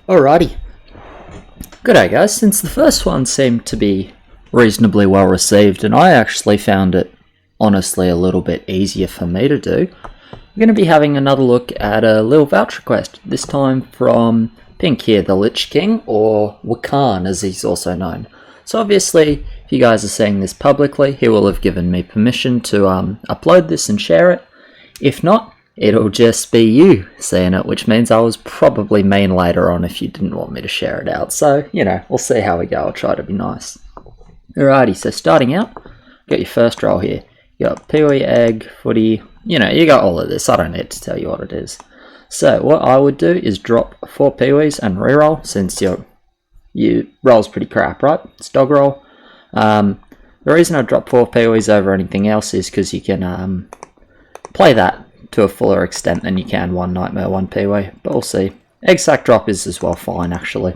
Alrighty. G'day guys, since the first one seemed to be reasonably well received and I actually found it honestly a little bit easier for me to do, I'm going to be having another look at a little vouch request, this time from Pink here, the Lich King, or Wikarn as he's also known. So obviously, if you guys are seeing this publicly, he will have given me permission to upload this and share it. If not, it'll just be you seeing it, which means I was probably mean later on if you didn't want me to share it out. So, you know, we'll see how we go. I'll try to be nice. Alrighty, so starting out, got your first roll here. You got Peewee, Egg, Footy, you know, you got all of this. I don't need to tell you what it is. So what I would do is drop 4 Peewees and reroll, since your roll's pretty crap, right? It's dog roll. The reason I drop 4 Peewees over anything else is because you can play that to a fuller extent than you can one Nightmare, one Peewee, but we'll see. Egg sack drop is as well fine, actually.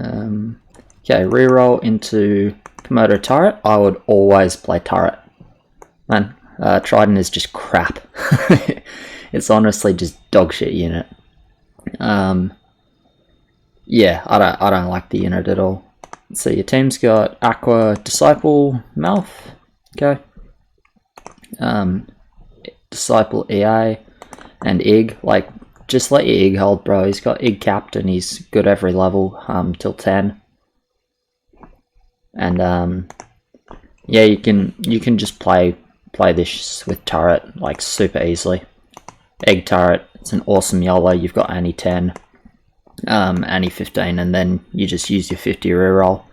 Okay, reroll into Komodo Turret. I would always play Turret. Man, Trident is just crap. It's honestly just dog shit unit. Yeah, I don't like the unit at all. So your team's got Aqua, Disciple, Mouth. Okay. Disciple EA and Ig, like just let your Ig hold, bro. He's got Ig Captain, he's good every level, till 10. And yeah, you can just play this with Turret like super easily. Egg Turret, it's an awesome YOLO. You've got Annie 10, Annie 15, and then you just use your 50 reroll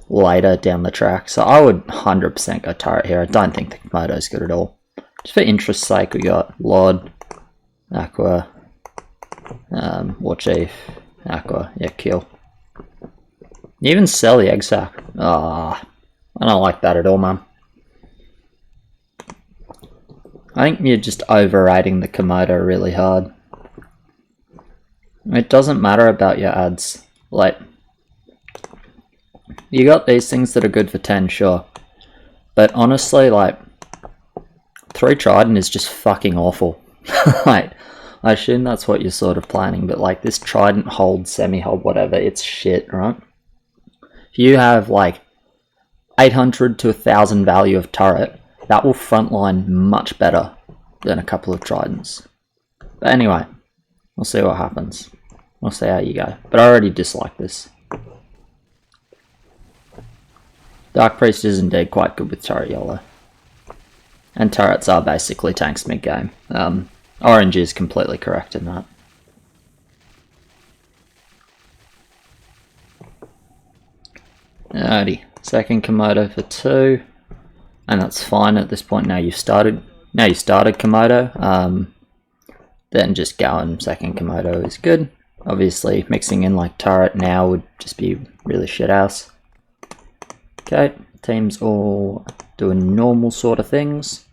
later down the track. So I would 100% go Turret here. I don't think the Komodo's good at all. Just for interest's sake, we got Lord, Aqua, War Chief, Aqua, yeah, kill. You even sell the egg sack. Ah, I don't like that at all, man. I think you're just overrating the Komodo really hard. It doesn't matter about your ads. Like, you got these things that are good for 10, sure. But honestly, like, 3 Trident is just fucking awful. Like, I assume that's what you're sort of planning, but like this Trident hold, semi-hold, whatever, it's shit, right? If you have like 800 to 1000 value of turret, that will frontline much better than a couple of Tridents. But anyway, we'll see what happens. We'll see how you go. But I already dislike this. Dark Priest is indeed quite good with turret YOLO. And turrets are basically tanks mid-game. Orange is completely correct in that. Alrighty, second Komodo for 2. And that's fine at this point. Now you started Komodo. Then just going second Komodo is good. Obviously mixing in like turret now would just be really shit house. Okay, teams all doing normal sort of things.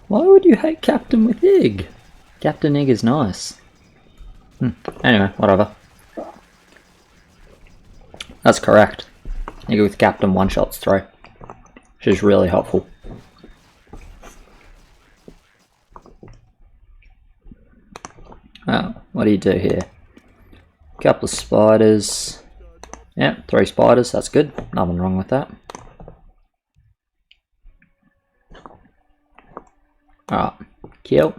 Why would you hate Captain with Ig? Captain Ig is nice. Anyway, whatever. That's correct. Ig with Captain one-shots 3. Which is really helpful. Oh, what do you do here? Couple of spiders. Yeah, 3 spiders, that's good. Nothing wrong with that. Alright, kill.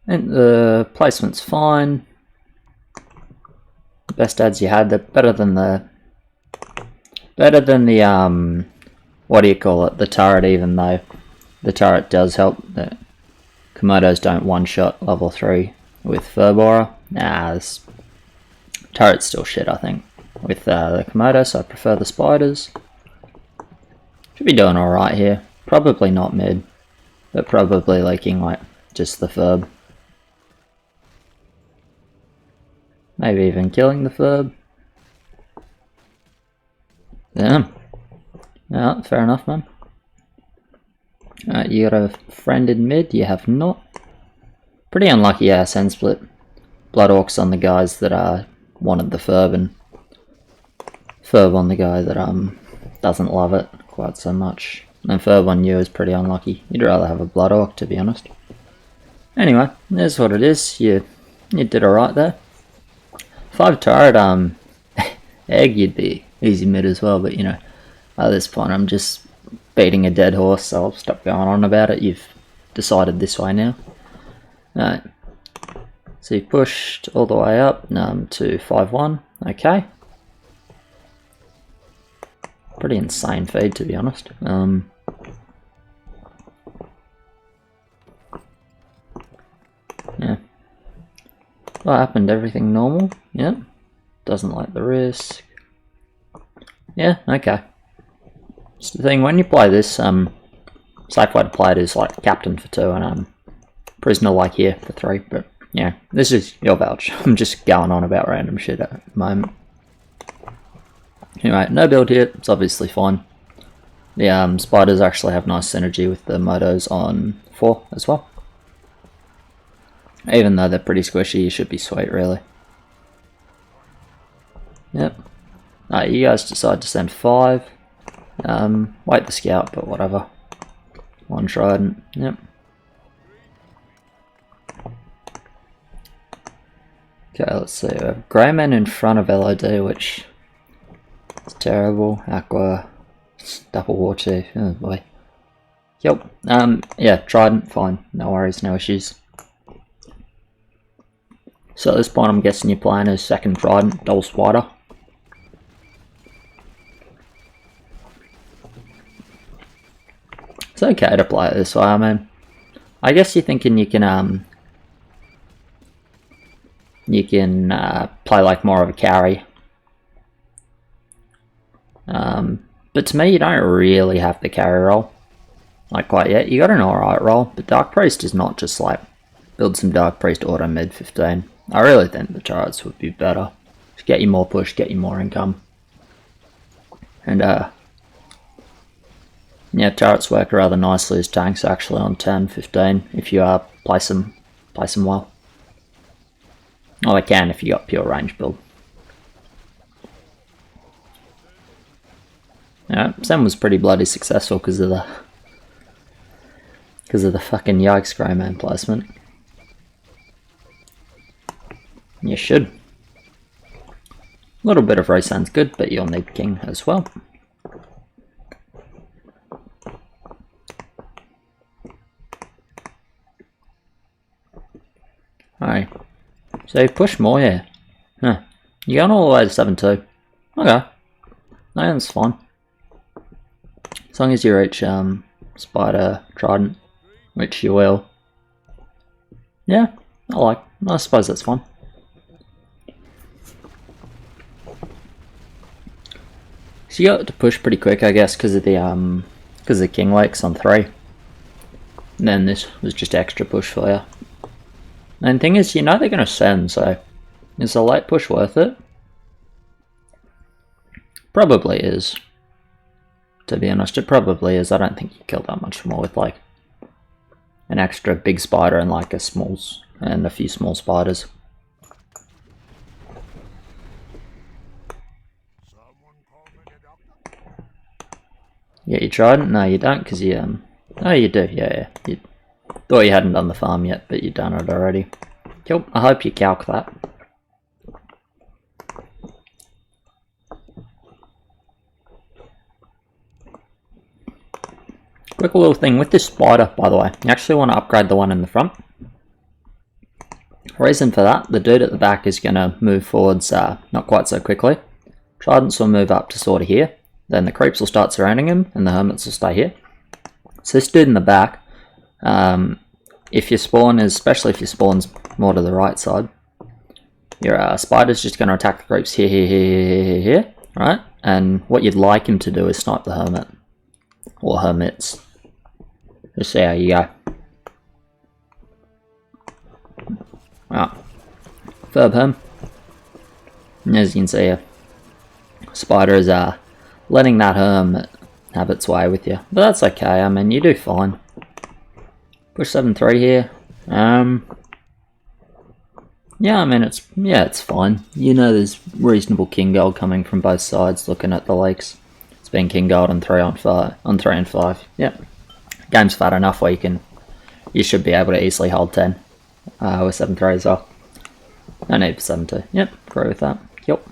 And the placement's fine. The best ads you had, they're better than the what do you call it? The turret, even though the turret does help. The Komodos don't one-shot level 3 with Furborer. Nah, this turret's still shit, I think, with the Komodo, so I prefer the spiders. Should be doing alright here. Probably not mid, but probably leaking like just the Furb. Maybe even killing the Furb. Damn. Yeah, fair enough, man. You got a friend in mid, you have not. Pretty unlucky SN split. Blood Orcs on the guys that wanted the Furb and Furb on the guy that doesn't love it quite so much. And Furb on you is pretty unlucky. You'd rather have a Blood Orc, to be honest. Anyway, there's what it is. You did alright there. 5 turret egg, you'd be easy mid as well, but you know, at this point I'm just beating a dead horse, so I'll stop going on about it. You've decided this way now. Alright. So you pushed all the way up to 5-1. Okay. Pretty insane feed, to be honest. Yeah. What happened? Everything normal? Yeah. Doesn't like the risk. Yeah, okay. It's the thing, when you play this, safe way to play it is like Captain for 2 and Prisoner like here for 3, but yeah, this is your vouch. I'm just going on about random shit at the moment. Anyway, no build here, it's obviously fine. The spiders actually have nice synergy with the motos on 4 as well. Even though they're pretty squishy, you should be sweet, really. Yep. You guys decide to send 5. Wait the scout, but whatever. 1 trident, yep. Okay, let's see. We have Greyman in front of LOD, which is terrible. Aqua, double war chief. Oh boy. Yep. Yeah, trident, fine. No worries, no issues. So at this point, I'm guessing your plan is second trident, double spider. It's okay to play it this way, I mean. I guess you're thinking you can play like more of a carry. But to me, you don't really have the carry role, like quite yet. You got an alright role, but Dark Priest is not just like build some Dark Priest auto mid 15. I really think the turrets would be better. Just get you more push, get you more income, and yeah, turrets work rather nicely as tanks actually on 10, 15 if you place them well. Oh, they can if you got pure range build. Yeah, Sam was pretty bloody successful because of the fucking yikes Greyman placement. You should. A little bit of Rosan's good, but you'll need king as well. Alright. So you push more here. Huh. You're going all the way to 7-2. Okay. No, that's fine. As long as you reach spider trident, which you will. Yeah, I suppose that's fine. So you got to push pretty quick, I guess, because of the king lakes on 3. And then this was just extra push for you. And the thing is, you know they're going to send, so is the late push worth it? Probably is. To be honest, it probably is. I don't think you kill that much more with like an extra big spider and like a few small spiders. Yeah, you tried it? No, you don't, because you oh, you do. Yeah. You thought you hadn't done the farm yet, but you've done it already. Cool. I hope you calc that. Quick little thing with this spider, by the way. You actually want to upgrade the one in the front. Reason for that, the dude at the back is going to move forwards not quite so quickly. Tridents will move up to sort of here. Then the creeps will start surrounding him, and the hermits will stay here. So this dude in the back, if your spawn is, especially if your spawn's more to the right side, your spider's just going to attack the creeps here, right? And what you'd like him to do is snipe the hermit, or hermits. Just see how you go. Right. Verb him. And as you can see, spider is letting that hermit have its way with you. But that's okay, I mean, you do fine. Push 7-3 here. Yeah, I mean, it's fine. You know, there's reasonable king gold coming from both sides. Looking at the lakes, it's been king gold on 3 on 5 on 3 and 5. Yep, game's fat enough where you should be able to easily hold 10 with 7-3 as well. No need for 7-2. Yep, agree with that. Yep.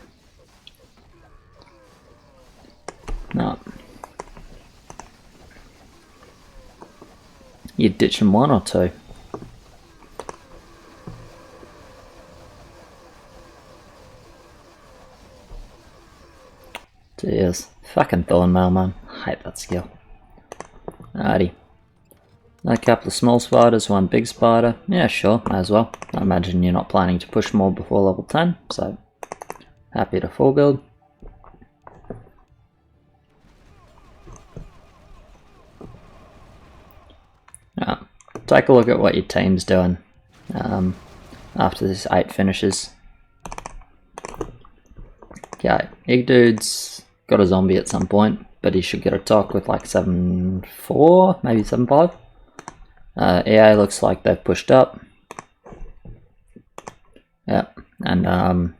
No. You're ditching 1 or 2. Jeez. Fucking Thornmail, man. I hate that skill. Alrighty. A couple of small spiders, 1 big spider. Yeah, sure, may as well. I imagine you're not planning to push more before level 10, so happy to full build. Take a look at what your team's doing after this 8 finishes. Okay, Egg Dude's got a zombie at some point, but he should get a talk with like 7-4, maybe 7-5. EA looks like they've pushed up. Yep, and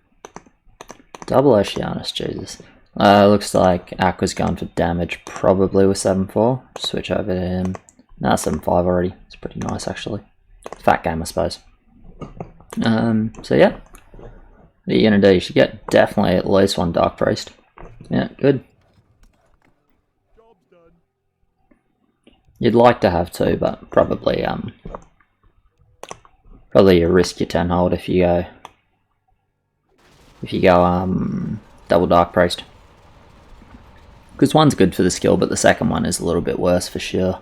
double Oceanus, Jesus. Looks like Aqua's going for damage, probably with 7-4. Switch over to him. Nah, 7-5 already. It's pretty nice actually. Fat game, I suppose. So yeah. What are you gonna do? You should get definitely at least 1 Dark Priest. Yeah, good. You'd like to have 2, but probably you risk your 10 hold if you go double Dark Priest. Because 1's good for the skill, but the second one is a little bit worse for sure.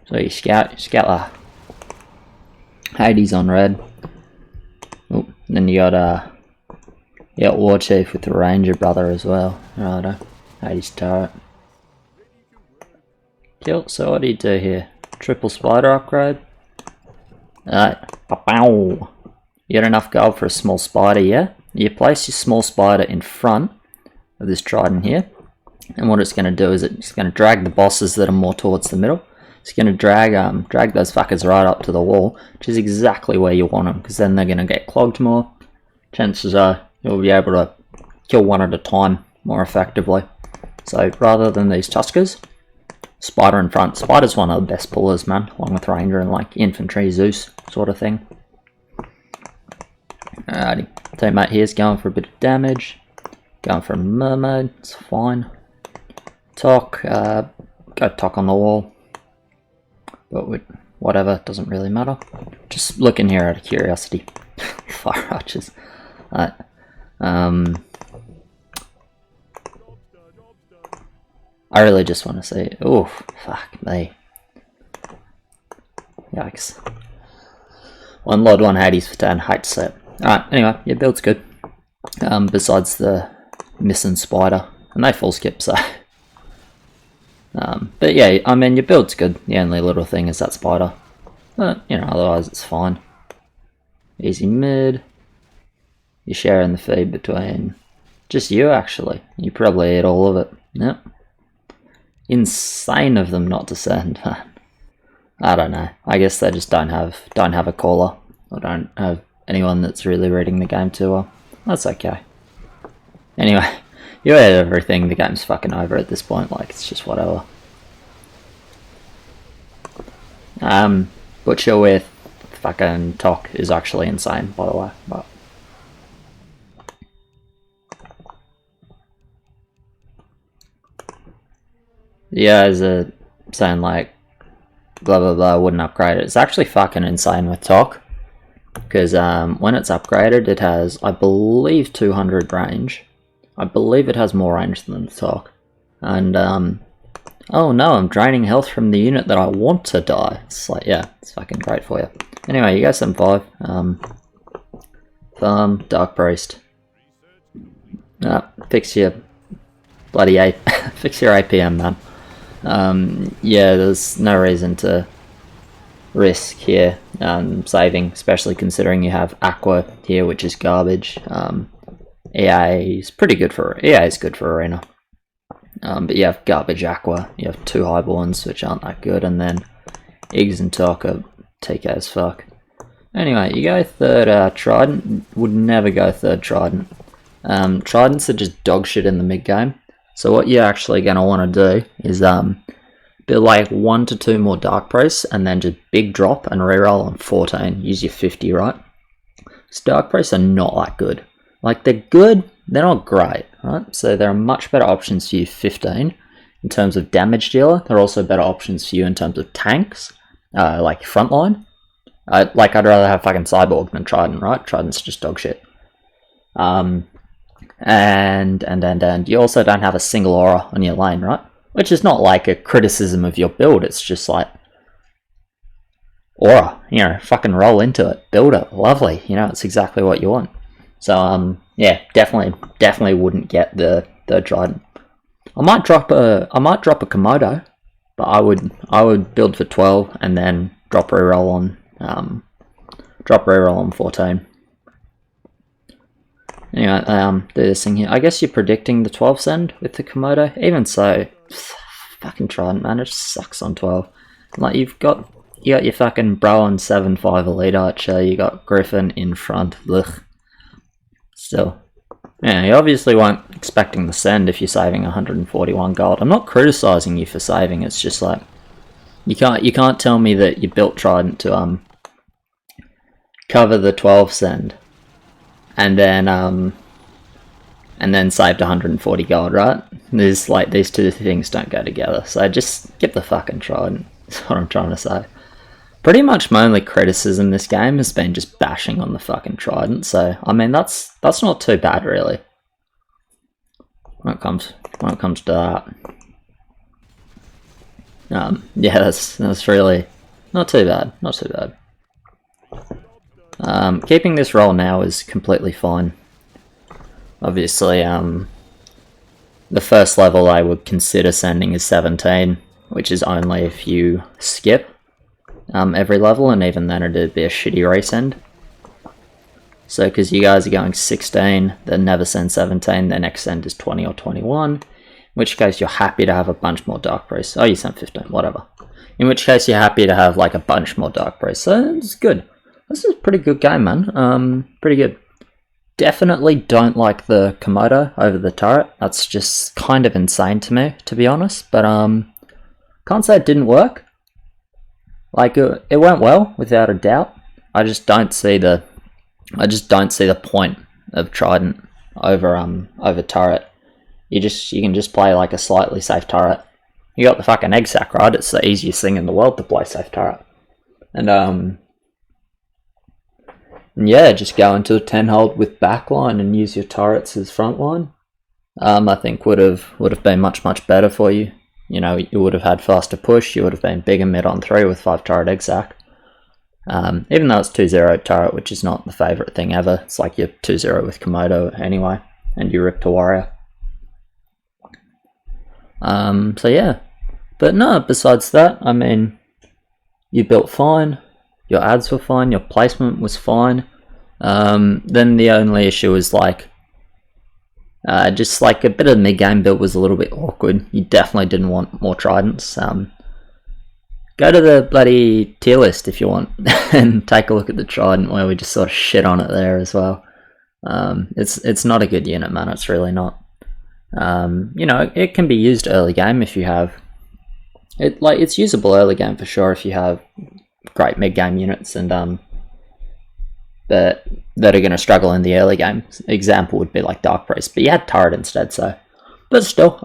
So you scout Hades on red. Oh, then you got War Chief with the Ranger brother as well. Righto. Hades turret. Kill. So what do you do here? Triple spider upgrade. Pow. You got enough gold for a small spider, yeah? You place your small spider in front of this trident here, and what it's going to do is it's going to drag the bosses that are more towards the middle. It's going to drag those fuckers right up to the wall, which is exactly where you want them, because then they're going to get clogged more. Chances are you'll be able to kill 1 at a time more effectively. So rather than these Tuskers, spider in front. Spider's one of the best pullers, man, along with Ranger and like infantry Zeus sort of thing. Alrighty, teammate here's going for a bit of damage. Going for a mermaid, it's fine. Talk, go talk on the wall. But whatever, doesn't really matter. Just looking here out of curiosity. Fire archers. I really just want to see. Oh, fuck me. Yikes. 1 Lord, 1 Hades for 10. Hate to see it. Alright, anyway, your build's good. Besides the missing spider. And they full skip, so. But yeah, I mean, your build's good. The only little thing is that spider. But, you know, otherwise it's fine. Easy mid. You're sharing the feed between just you, actually. You probably eat all of it. Yep. Insane of them not to send. I don't know. I guess they just don't have a caller. Or don't have anyone that's really reading the game too well. That's okay. Anyway. You ate everything, the game's fucking over at this point, like, it's just whatever. Butcher with fucking Tok is actually insane, by the way, but... Yeah, as a saying like, blah blah blah, wouldn't upgrade it. It's actually fucking insane with Tok. Because when it's upgraded, it has, I believe, 200 range. I believe it has more range than the Tok. And, oh no, I'm draining health from the unit that I want to die. It's like, yeah, it's fucking great for you. Anyway, you go 7-5. Farm, Dark Priest. Fix your bloody fix your APM, man. Yeah, there's no reason to risk here saving, especially considering you have Aqua here, which is garbage. EA is pretty good for EA is good for Arena, but you have garbage Aqua. You have 2 Highborns, which aren't that good, and then Iggs and Talker, TK as fuck. Anyway, you go third Trident. Would never go third Trident. Tridents are just dog shit in the mid game. So what you're actually going to want to do is build like 1 to 2 more Dark Priests and then just big drop and reroll on 14. Use your 50, right? So Dark Priests are not that good. Like, they're good, they're not great, right? So there are much better options for you 15 in terms of damage dealer. There are also better options for you in terms of tanks, like frontline. I'd rather have fucking Cyborg than Trident, right? Trident's just dog shit. And you also don't have a single aura on your lane, right? Which is not like a criticism of your build, it's just like, aura, you know, fucking roll into it, build it, lovely, you know, it's exactly what you want. So, yeah, definitely wouldn't get the third Trident. I might drop a Komodo, but I would build for 12 and then drop reroll on 14. Anyway, do this thing here. I guess you're predicting the 12 send with the Komodo. Even so, fucking Trident, man, it just sucks on 12. Like, you got your fucking bro on 7-5 Elite Archer, you got Griffin in front. Ugh. Still. Yeah, you obviously weren't expecting the send if you're saving 141 gold. I'm not criticizing you for saving, it's just like, you can't tell me that you built Trident to cover the 12 send and then saved 140 gold, right? There's like, these two things don't go together, so just get the fucking Trident. That's what I'm trying to say. Pretty much my only criticism this game has been just bashing on the fucking Trident, so I mean that's not too bad really. When it comes to that. Yeah, that's really not too bad. Keeping this roll now is completely fine. Obviously, the first level I would consider sending is 17, which is only if you skip every level, and even then it'd be a shitty resend. So, because you guys are going 16, then never send 17, their next send is 20 or 21, in which case you're happy to have a bunch more Dark Priests. Oh, you sent 15, whatever. In which case you're happy to have like a bunch more Dark Priests, so it's good. This is a pretty good game, man. Pretty good. Definitely don't like the Komodo over the turret. That's just kind of insane to me, to be honest. But can't say it didn't work. Like it went well, without a doubt. I just don't see the point of Trident over turret. You can just play like a slightly safe turret. You got the fucking egg sack, right? It's the easiest thing in the world to play safe turret. And yeah, just go into a 10 hold with backline and use your turrets as frontline. I think would have been much better for you. You know, you would have had faster push, you would have been bigger mid on 3 with 5 turret egg sack. Even though it's 2-0 turret, which is not the favourite thing ever. It's like you're 2-0 with Komodo anyway, and you rip to warrior. So yeah. But no, besides that, I mean, you built fine, your ads were fine, your placement was fine. Then the only issue is like, just like a bit of mid-game build was a little bit awkward. You definitely didn't want more Tridents. Go to the bloody tier list if you want and take a look at the Trident where we just sort of shit on it there as well. It's not a good unit, man. It's really not. You know, it can be used early game if you have it. Like, it's usable early game for sure if you have great mid-game units and that are going to struggle in the early game. Example would be like Dark Priest, but you had turret instead, so. But still,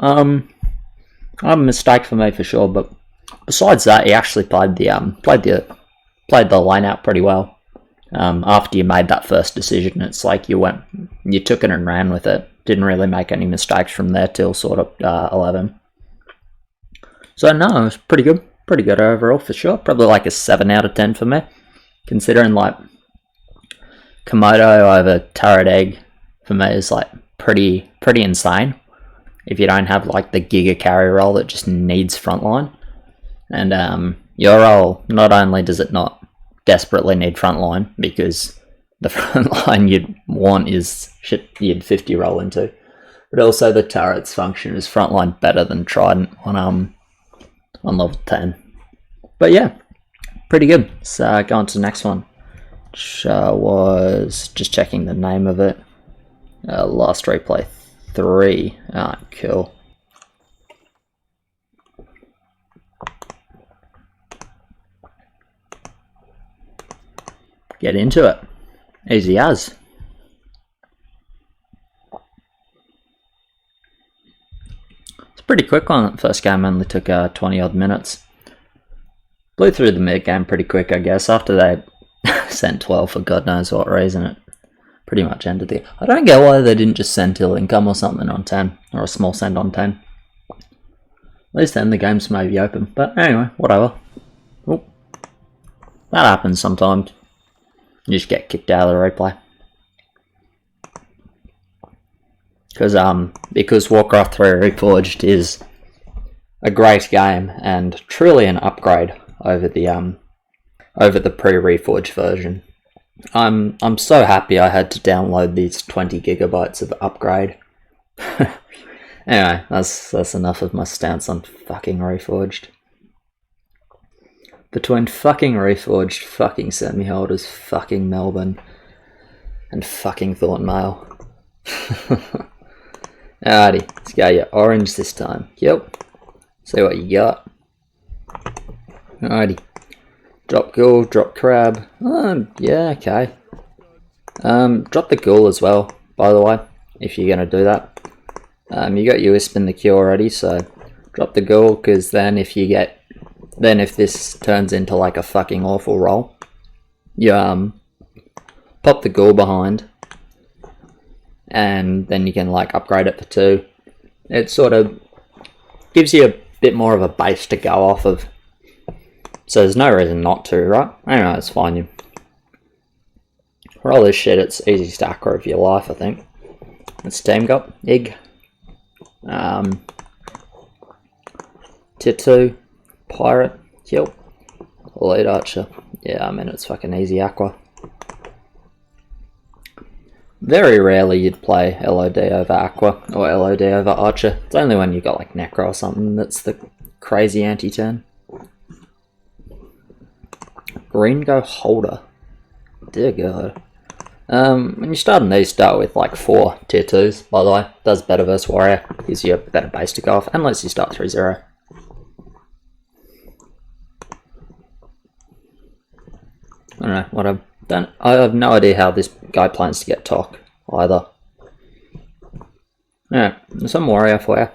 a mistake for me for sure. But besides that, he actually played the line out pretty well. After you made that first decision, it's like you took it and ran with it. Didn't really make any mistakes from there till sort of 11. So no, it was pretty good overall for sure. Probably like a 7 out of 10 for me, considering like Komodo over turret egg for me is like pretty insane. If you don't have like the giga carry role that just needs frontline, and your role, not only does it not desperately need frontline, because the frontline you'd want is shit you'd 50 roll into, but also the turret's function is frontline better than Trident on level 10. But yeah, pretty good. So go on to the next one, which was just checking the name of it. Last replay 3. Ah, cool. Get into it. Easy as. It's a pretty quick one. That first game only took 20 odd minutes. Blew through the mid game pretty quick, I guess. After they sent 12 for God knows what reason, it pretty much ended there. I don't get why they didn't just send till income or something on 10, or a small send on 10. At least then the games may be open. But anyway, whatever. Oop. That happens sometimes. You just get kicked out of the replay. Because Warcraft 3 Reforged is a great game and truly an upgrade over the pre-Reforged version. I'm so happy I had to download these 20 gigabytes of upgrade. Anyway, that's enough of my stance on fucking Reforged. Between fucking Reforged, fucking semi-holders, fucking Melbourne, and fucking Thornton Mail. Alrighty, let's go your orange this time. Yep. See what you got. Alrighty. Drop ghoul, drop crab. Yeah, okay. Drop the ghoul as well, by the way, if you're going to do that. You got your Wisp in the queue already, so drop the ghoul, because then if this turns into like a fucking awful roll, you pop the ghoul behind, and then you can like upgrade it for 2. It sort of gives you a bit more of a base to go off of, so there's no reason not to, right? Anyway, it's fine. You roll this shit, it's easy to acro of your life, I think. It's team got Ig. Tier 2. Pirate, yep. Elite Archer. Yeah, I mean, it's fucking easy aqua. Very rarely you'd play LOD over aqua or LOD over Archer. It's only when you got like Necro or something that's the crazy anti-turn. Green go Holder. Dear God. When you start on these, start with like 4 tier 2s, by the way. Does better versus Warrior. Gives you a better base to go off, and lets you start 3-0. I don't know what I have no idea how this guy plans to get Tok either. Yeah, some Warrior for you.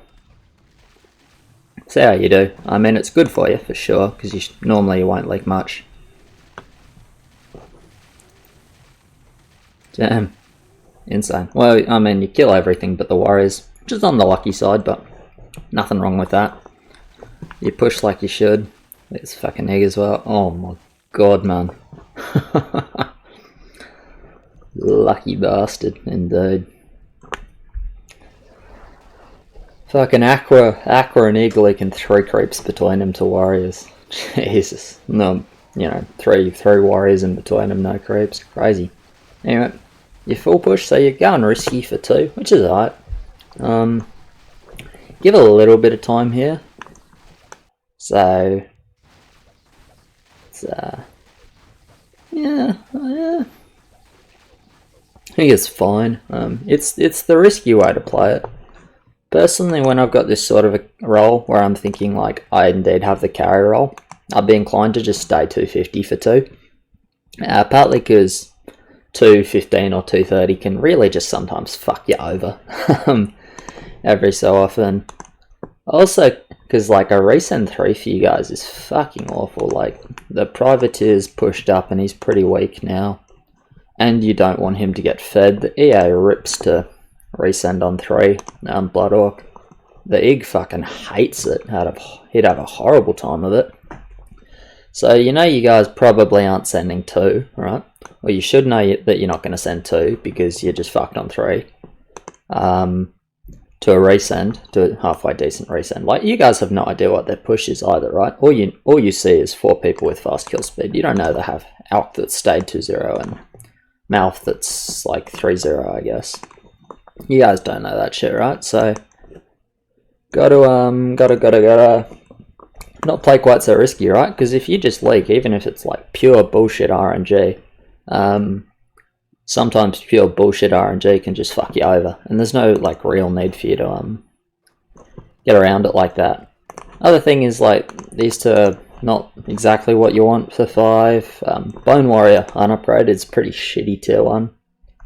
See how you do. I mean, it's good for you for sure, because normally you won't leak much. Damn. Insane. Well, I mean, you kill everything but the Warriors, which is on the lucky side, but nothing wrong with that. You push like you should. It's fucking egg as well. Oh my God, man. Lucky bastard, indeed. Fucking Aqua and Eagle leaking 3 creeps between them to Warriors. Jesus. No, you know, three Warriors in between them, no creeps. Crazy. Anyway, you full push, so you're going risky for 2, which is alright. Give it a little bit of time here. So it's yeah. I think it's fine. It's the risky way to play it. Personally, when I've got this sort of a roll where I'm thinking like I indeed have the carry roll, I'd be inclined to just stay 250 for 2. Partly because 215 or 230 can really just sometimes fuck you over every so often. Also, because like a resend 3 for you guys is fucking awful. Like the privateer's pushed up and he's pretty weak now, and you don't want him to get fed. The EA rips to resend on 3. Blood Orc. The Ig fucking hates it. He'd have a horrible time of it. So you know you guys probably aren't sending 2, right? Well, you should know that you're not going to send 2 because you're just fucked on 3. To a resend, to a halfway decent resend. Like, you guys have no idea what their push is either, right? All you see is 4 people with fast kill speed. You don't know they have Alk that stayed 2-0 and Mouth that's like 3-0, I guess. You guys don't know that shit, right? So gotta not play quite so risky, right? Because if you just leak, even if it's like pure bullshit RNG, sometimes pure bullshit RNG can just fuck you over, and there's no like real need for you to get around it like that. Other thing is like these two are not exactly what you want for 5. Bone Warrior unupgraded is pretty shitty tier 1.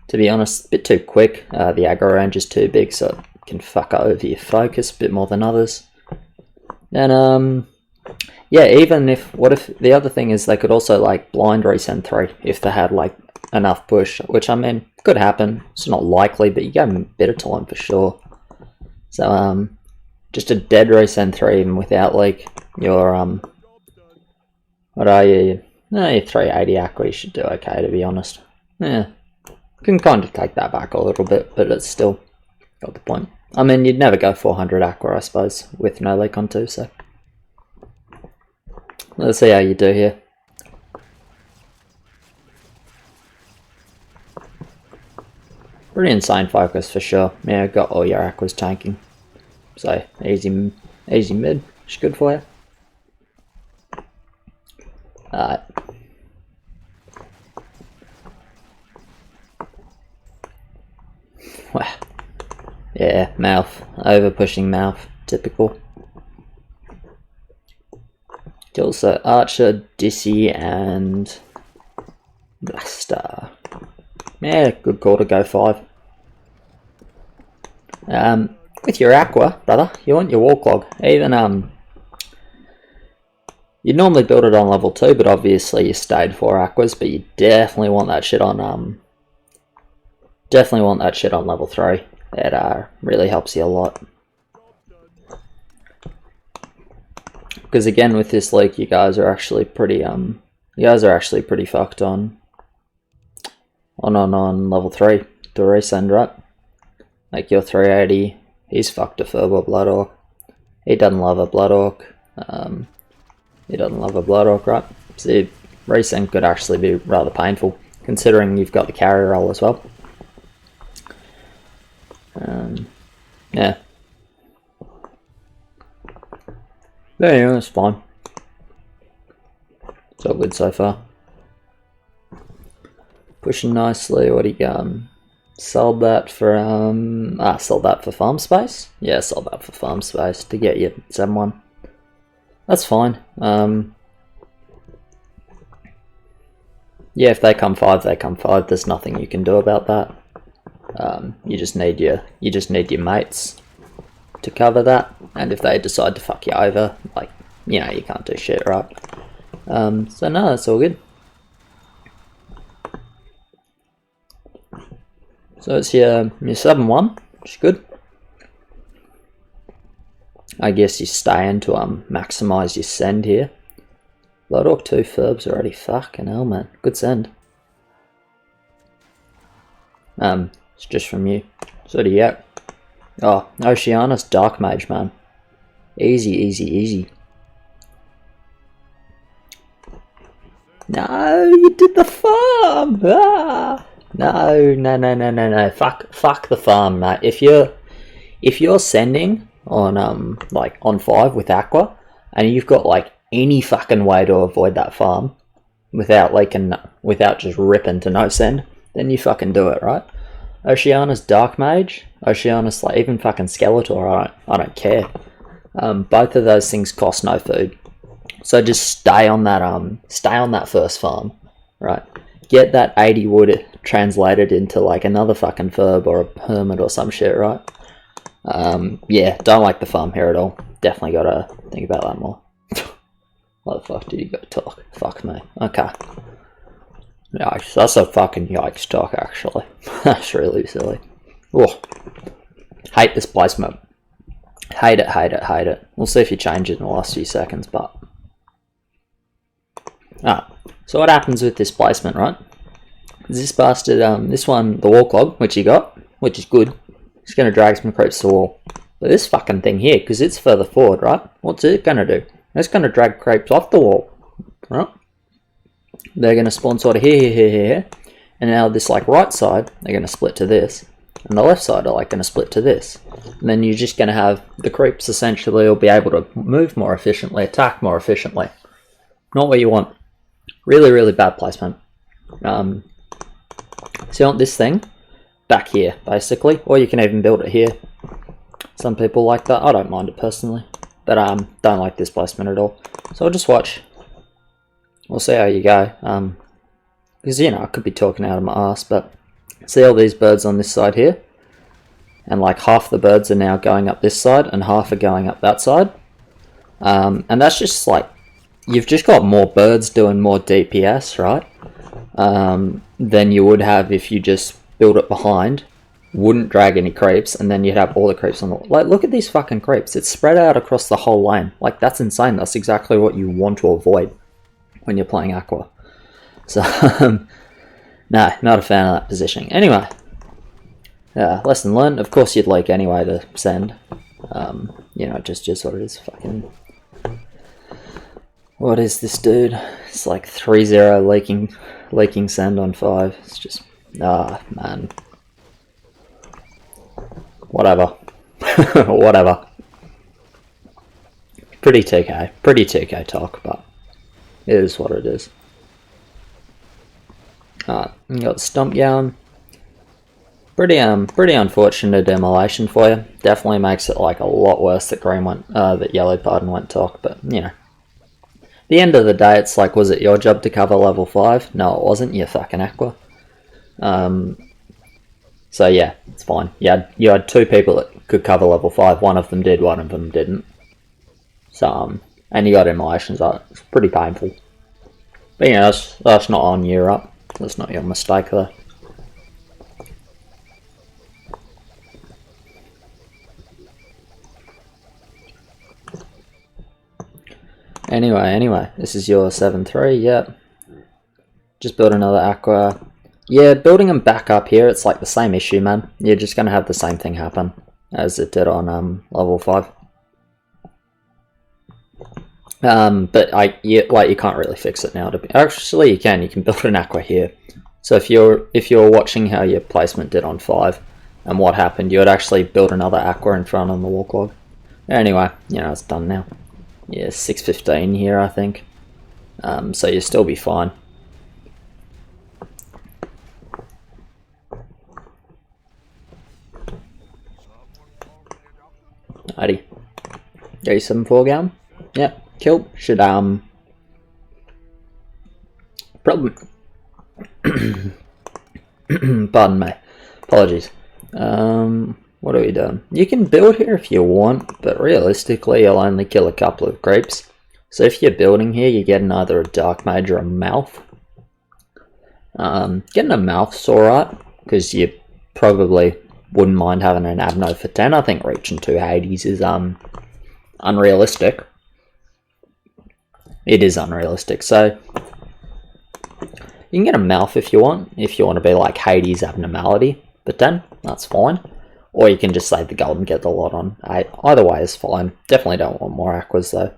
To be honest, a bit too quick. The aggro range is too big, so it can fuck over your focus a bit more than others. And yeah, even if, what if, the other thing is they could also like blind resend 3 if they had like enough push, which I mean, could happen. It's not likely, but you give them a bit of time for sure. So just a dead resend 3 even without like your, what are you? No, your 380 aqua, you should do okay, to be honest. Yeah, can kind of take that back a little bit, but it's still got the point. I mean, you'd never go 400 aqua, I suppose, with no leak on 2, so. Let's see how you do here. Pretty insane focus for sure. Yeah, got all your aquas tanking. So, easy mid, which is good for you. Alright. Wow. Yeah, mouth. Over pushing mouth. Typical. Also Archer, Dissy, and Blaster. Yeah, good call to go 5. With your aqua, brother, you want your wall clog. Even you'd normally build it on level 2, but obviously you stayed 4 aquas, but you definitely want that shit on level 3. It really helps you a lot. Because again, with this leak, you guys are actually pretty fucked on level 3 to resend, right? Like your 380, he's fucked a Furbo Blood Orc. He doesn't love a Blood Orc. Right? So resend could actually be rather painful, considering you've got the carry roll as well. Yeah. But anyway, it's fine. It's all good so far. Pushing nicely. What do you got? Sold that for sold that for farm space. Yeah, sold that for farm space to get you 7-1. That's fine. Yeah, if they come 5, they come 5. There's nothing you can do about that. You just need your mates to cover that, and if they decide to fuck you over, like, you know, you can't do shit, right? So no, that's all good. So it's your 7-1, which is good. I guess you stay in to maximise your send here. Blood Orc 2 Furbs already, fucking hell, man. Good send. It's just from you. So what do you get? Oh, Oceanus Dark Mage, man. Easy, easy, easy. No, you did the farm! Ah! No. Fuck the farm, mate. If you're sending on like on 5 with Aqua, and you've got like any fucking way to avoid that farm without just ripping to no send, then you fucking do it, right? Oceanus Dark Mage, Oceanus, like even fucking Skeletor, I don't care. Both of those things cost no food, so just stay on that first farm, right? Get that 80 wood translated into like another fucking Furb or a Hermit or some shit, right? Yeah, don't like the farm here at all. Definitely gotta think about that more. What the fuck did you go talk? Fuck me. Okay. Yikes, that's a fucking yikes talk, actually. That's really silly. Oh, hate this placement. Hate it. We'll see if you change it in the last few seconds, but... Alright, so what happens with this placement, right? This bastard, this one, the wall clog, which you got, which is good, it's going to drag some creeps to the wall. But this fucking thing here, because it's further forward, right? What's it going to do? It's going to drag creeps off the wall, right? They're going to spawn sort of here, and now this like right side, they're going to split to this, and the left side are like going to split to this. And then you're just going to have the creeps essentially will be able to move more efficiently, attack more efficiently. Not what you want. Really, really bad placement. So you want this thing back here, basically, or you can even build it here. Some people like that. I don't mind it personally, but don't like this placement at all. So I'll just watch. We'll see how you go. Because, you know, I could be talking out of my ass, but see all these birds on this side here? And like half the birds are now going up this side and half are going up that side. And that's just like, you've just got more birds doing more DPS, right? Than you would have if you just build it behind, wouldn't drag any creeps, and then you'd have all the creeps on the... Like, look at these fucking creeps. It's spread out across the whole lane. Like, that's insane. That's exactly what you want to avoid when you're playing Aqua. So, no, not a fan of that positioning. Anyway, lesson learned. Of course you'd leak anyway to send. You know, just what it is. Fucking... What is this, dude? It's like 3-0 leaking send on 5. It's just... man. Whatever. Whatever. Pretty TK talk, but it is what it is. You got the stomp going. Pretty unfortunate demolition for you. Definitely makes it like a lot worse that that yellow went talk, but you know. At the end of the day, it's like, was it your job to cover level 5? No, it wasn't. You fucking Aqua. So yeah, it's fine. You had 2 people that could cover level 5. One of them did, one of them didn't. So and you got immolations. It's pretty painful. But you know, that's not on you, right? That's not your mistake though. Anyway, this is your 7-3, yep. Just build another Aqua. Yeah, building them back up here, it's like the same issue, man. You're just going to have the same thing happen as it did on level 5. But you can't really fix it now. Actually, you can build an Aqua here. So if you're watching how your placement did on 5 and what happened, you would actually build another Aqua in front on the wall clog. Anyway, you know, it's done now. Yeah, 6:15 here, I think. So you'll still be fine. Alrighty. Go 7-4 going. Yeah, cool. Should probably pardon me. Apologies. What are we doing? You can build here if you want, but realistically you'll only kill a couple of creeps. So if you're building here, you're getting either a Dark Mage or a Mouth. Getting a Mouth's alright, because you probably wouldn't mind having an Abno for 10. I think reaching 2 Hades is unrealistic. It is unrealistic, so you can get a Mouth if you want to be like Hades Abnormality for 10, that's fine. Or you can just save the gold and get the lot on 8. Either way is fine. Definitely don't want more Aquas though.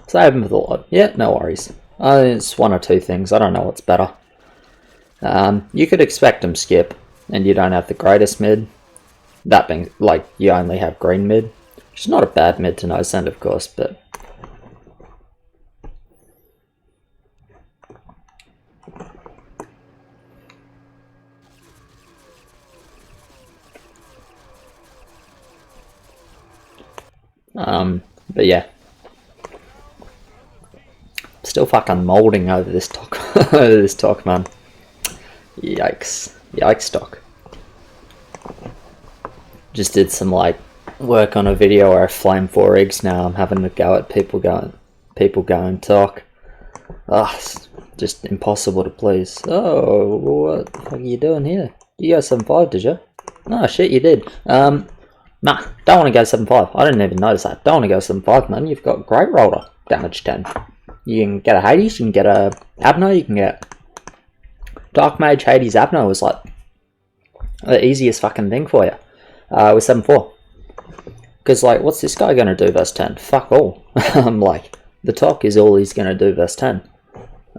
Save them for the lot. Yeah, no worries. It's one or two things. I don't know what's better. You could expect them skip, and you don't have the greatest mid. That being, like, you only have green mid. Which is not a bad mid to no send, of course, but... But yeah. Still fucking molding over this talk, man. Yikes. Yikes, talk. Just did some, like, work on a video where I flame 4 eggs now. I'm having to go at people going talk. It's just impossible to please. Oh, what the fuck are you doing here? You go 7-5, did you? Oh, shit, you did. Nah, don't want to go 7-5. I didn't even notice that. Don't want to go 7-5, man. You've got great roller. Damage 10. You can get a Hades, you can get a Abno, you can get... Dark Mage, Hades, Abno was like the easiest fucking thing for you. With 7-4. Because, like, what's this guy going to do verse 10? Fuck all. I'm like, the talk is all he's going to do verse 10.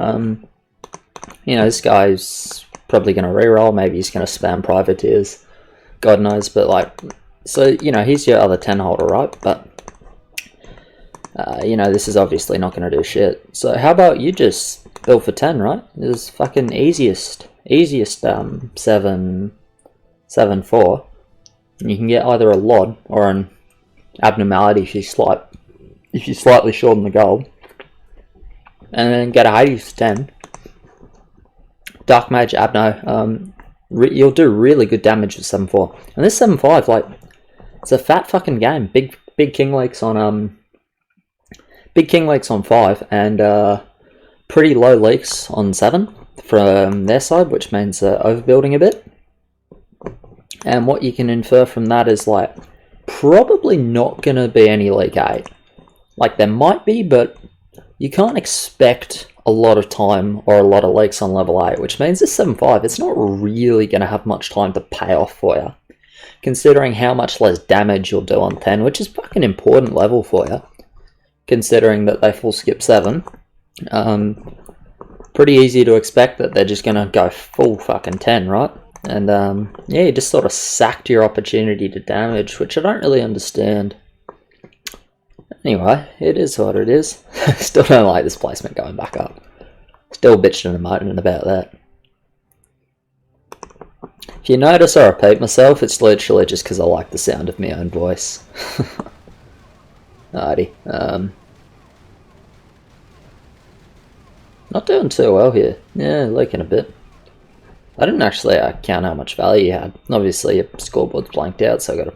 You know, this guy's probably going to reroll. Maybe he's going to spam privateers. God knows. But like, so, you know, he's your other 10 holder, right? But, you know, this is obviously not going to do shit. So how about you just build for 10, right? This is fucking easiest 7-4. And you can get either a LOD or an abnormality if you're slightly short on the gold. And then get a Hades 10. Dark Mage Abno. You'll do really good damage with 7-4. And this 7-5, like, it's a fat fucking game. Big King Lakes on 5, and pretty low leaks on 7 from their side, which means overbuilding a bit. And what you can infer from that is like probably not gonna be any leak 8. Like there might be, but you can't expect a lot of time or a lot of leaks on level 8, which means this 7-5, it's not really going to have much time to pay off for you, considering how much less damage you'll do on 10, which is fucking important level for you, considering that they full skip 7. Pretty easy to expect that they're just going to go full fucking 10, right? And yeah, you just sort of sacked your opportunity to damage, which I don't really understand. Anyway, it is what it is. Still don't like this placement going back up. Still bitching and moaning about that. If you notice I repeat myself, it's literally just because I like the sound of my own voice. Alrighty. Not doing too well here. Yeah, leaking a bit. I didn't actually count how much value you had. Obviously your scoreboard's blanked out, so I gotta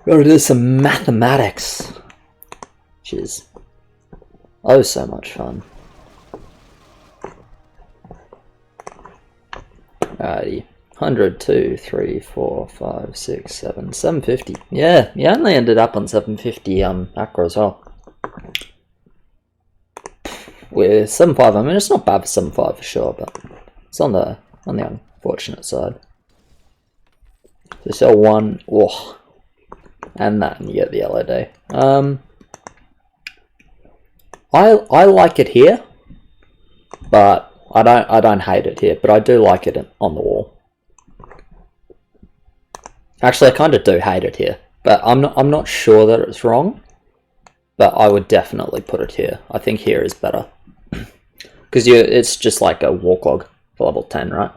do some mathematics, which is oh so much fun. Alrighty, 100, 2, 3, 4, 5, 6, 7, 750. Yeah, you only ended up on 750 macro as well. With 7.5, I mean it's not bad for 7.5 for sure, but it's on the unfortunate side. So sell one, oh, and that, and you get the LOD. I like it here, but I don't hate it here, but I do like it on the wall. Actually, I kind of do hate it here, but I'm not sure that it's wrong. But I would definitely put it here. I think here is better because it's just like a walk log for level 10, right?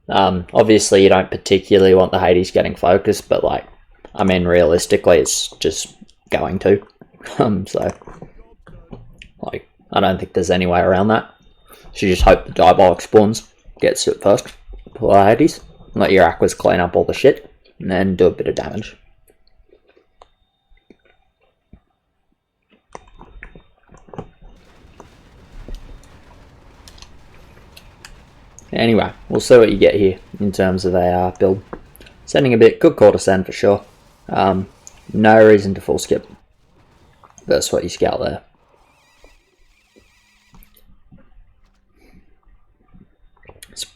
Obviously, you don't particularly want the Hades getting focused, but like, I mean, realistically, it's just going to. So, like, I don't think there's any way around that. So you just hope the Diabolic spawns, gets it first, pull the Hades, let your Aquas clean up all the shit, and then do a bit of damage. Anyway, we'll see what you get here in terms of a build. Sending a bit, good call to send for sure. No reason to full skip. That's what you scout there.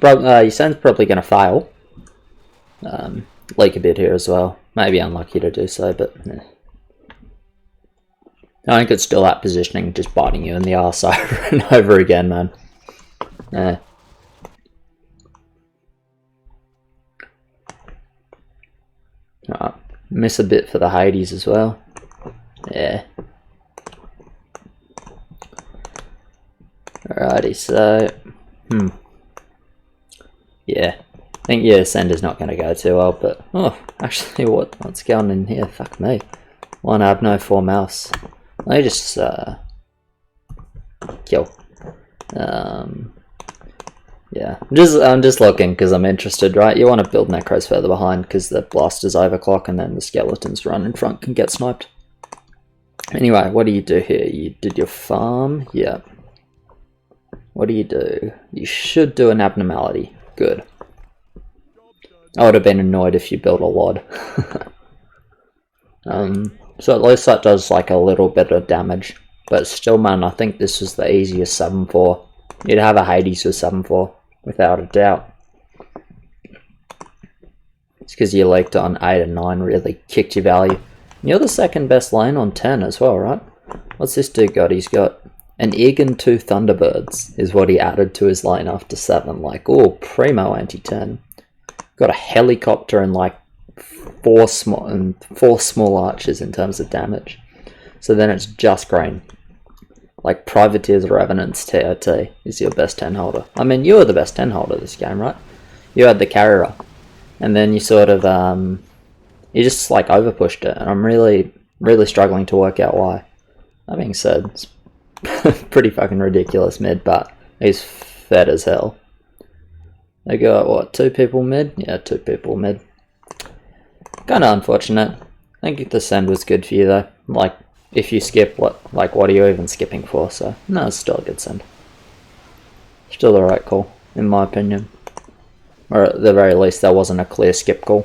Your send's probably going to fail. Leak a bit here as well. Maybe unlucky to do so, but eh. I think it's still that positioning, just biting you in the arse over and over again, man. Eh. Miss a bit for the Hades as well. Yeah. Alrighty, so yeah, I think yeah, sender's not going to go too well, but oh, actually, what's going in here? Fuck me. 1 Abno, 4 mouse. Let me just kill. Yeah, I'm just looking because I'm interested, right? You want to build Necros further behind because the blasters overclock and then the skeletons run in front can get sniped. Anyway, what do you do here? You did your farm, yeah. What do? You should do an abnormality. Good. I would have been annoyed if you built a LOD. So at least that does like a little bit of damage. But still, man, I think this was the easiest 7-4. You'd have a Hades with 7-4, without a doubt. It's because you leaked on 8 and 9, really kicked your value. And you're the second best lane on 10 as well, right? What's this dude got? He's got An Ig and 2 Thunderbirds is what he added to his line after 7. Like, oh, primo anti-10. Got a helicopter and like four small archers in terms of damage. So then it's just green. Like Privateers, Revenants, TOT is your best 10 holder. I mean, you were the best 10 holder this game, right? You had the carrier. And then you sort of, you just like overpushed it. And I'm really struggling to work out why. That being said, it's pretty fucking ridiculous mid, but he's fed as hell. They got, what, 2 people mid? Yeah, 2 people mid. Kinda unfortunate. I think the send was good for you though. Like, if you skip, what are you even skipping for? So, no, it's still a good send. Still the right call, in my opinion. Or at the very least, there wasn't a clear skip call.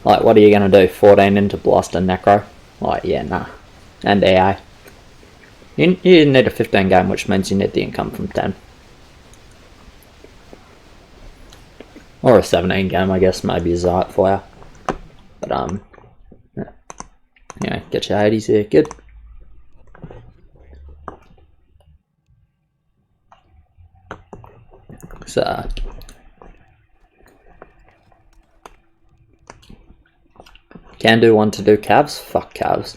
Like, what are you gonna do? 14 into Blast and Necro? Like, yeah, nah. And AI. You need a 15 game, which means you need the income from 10. Or a 17 game, I guess, maybe is right for you. But, yeah, get your 80s here, good. So, can do one to do calves? Fuck calves.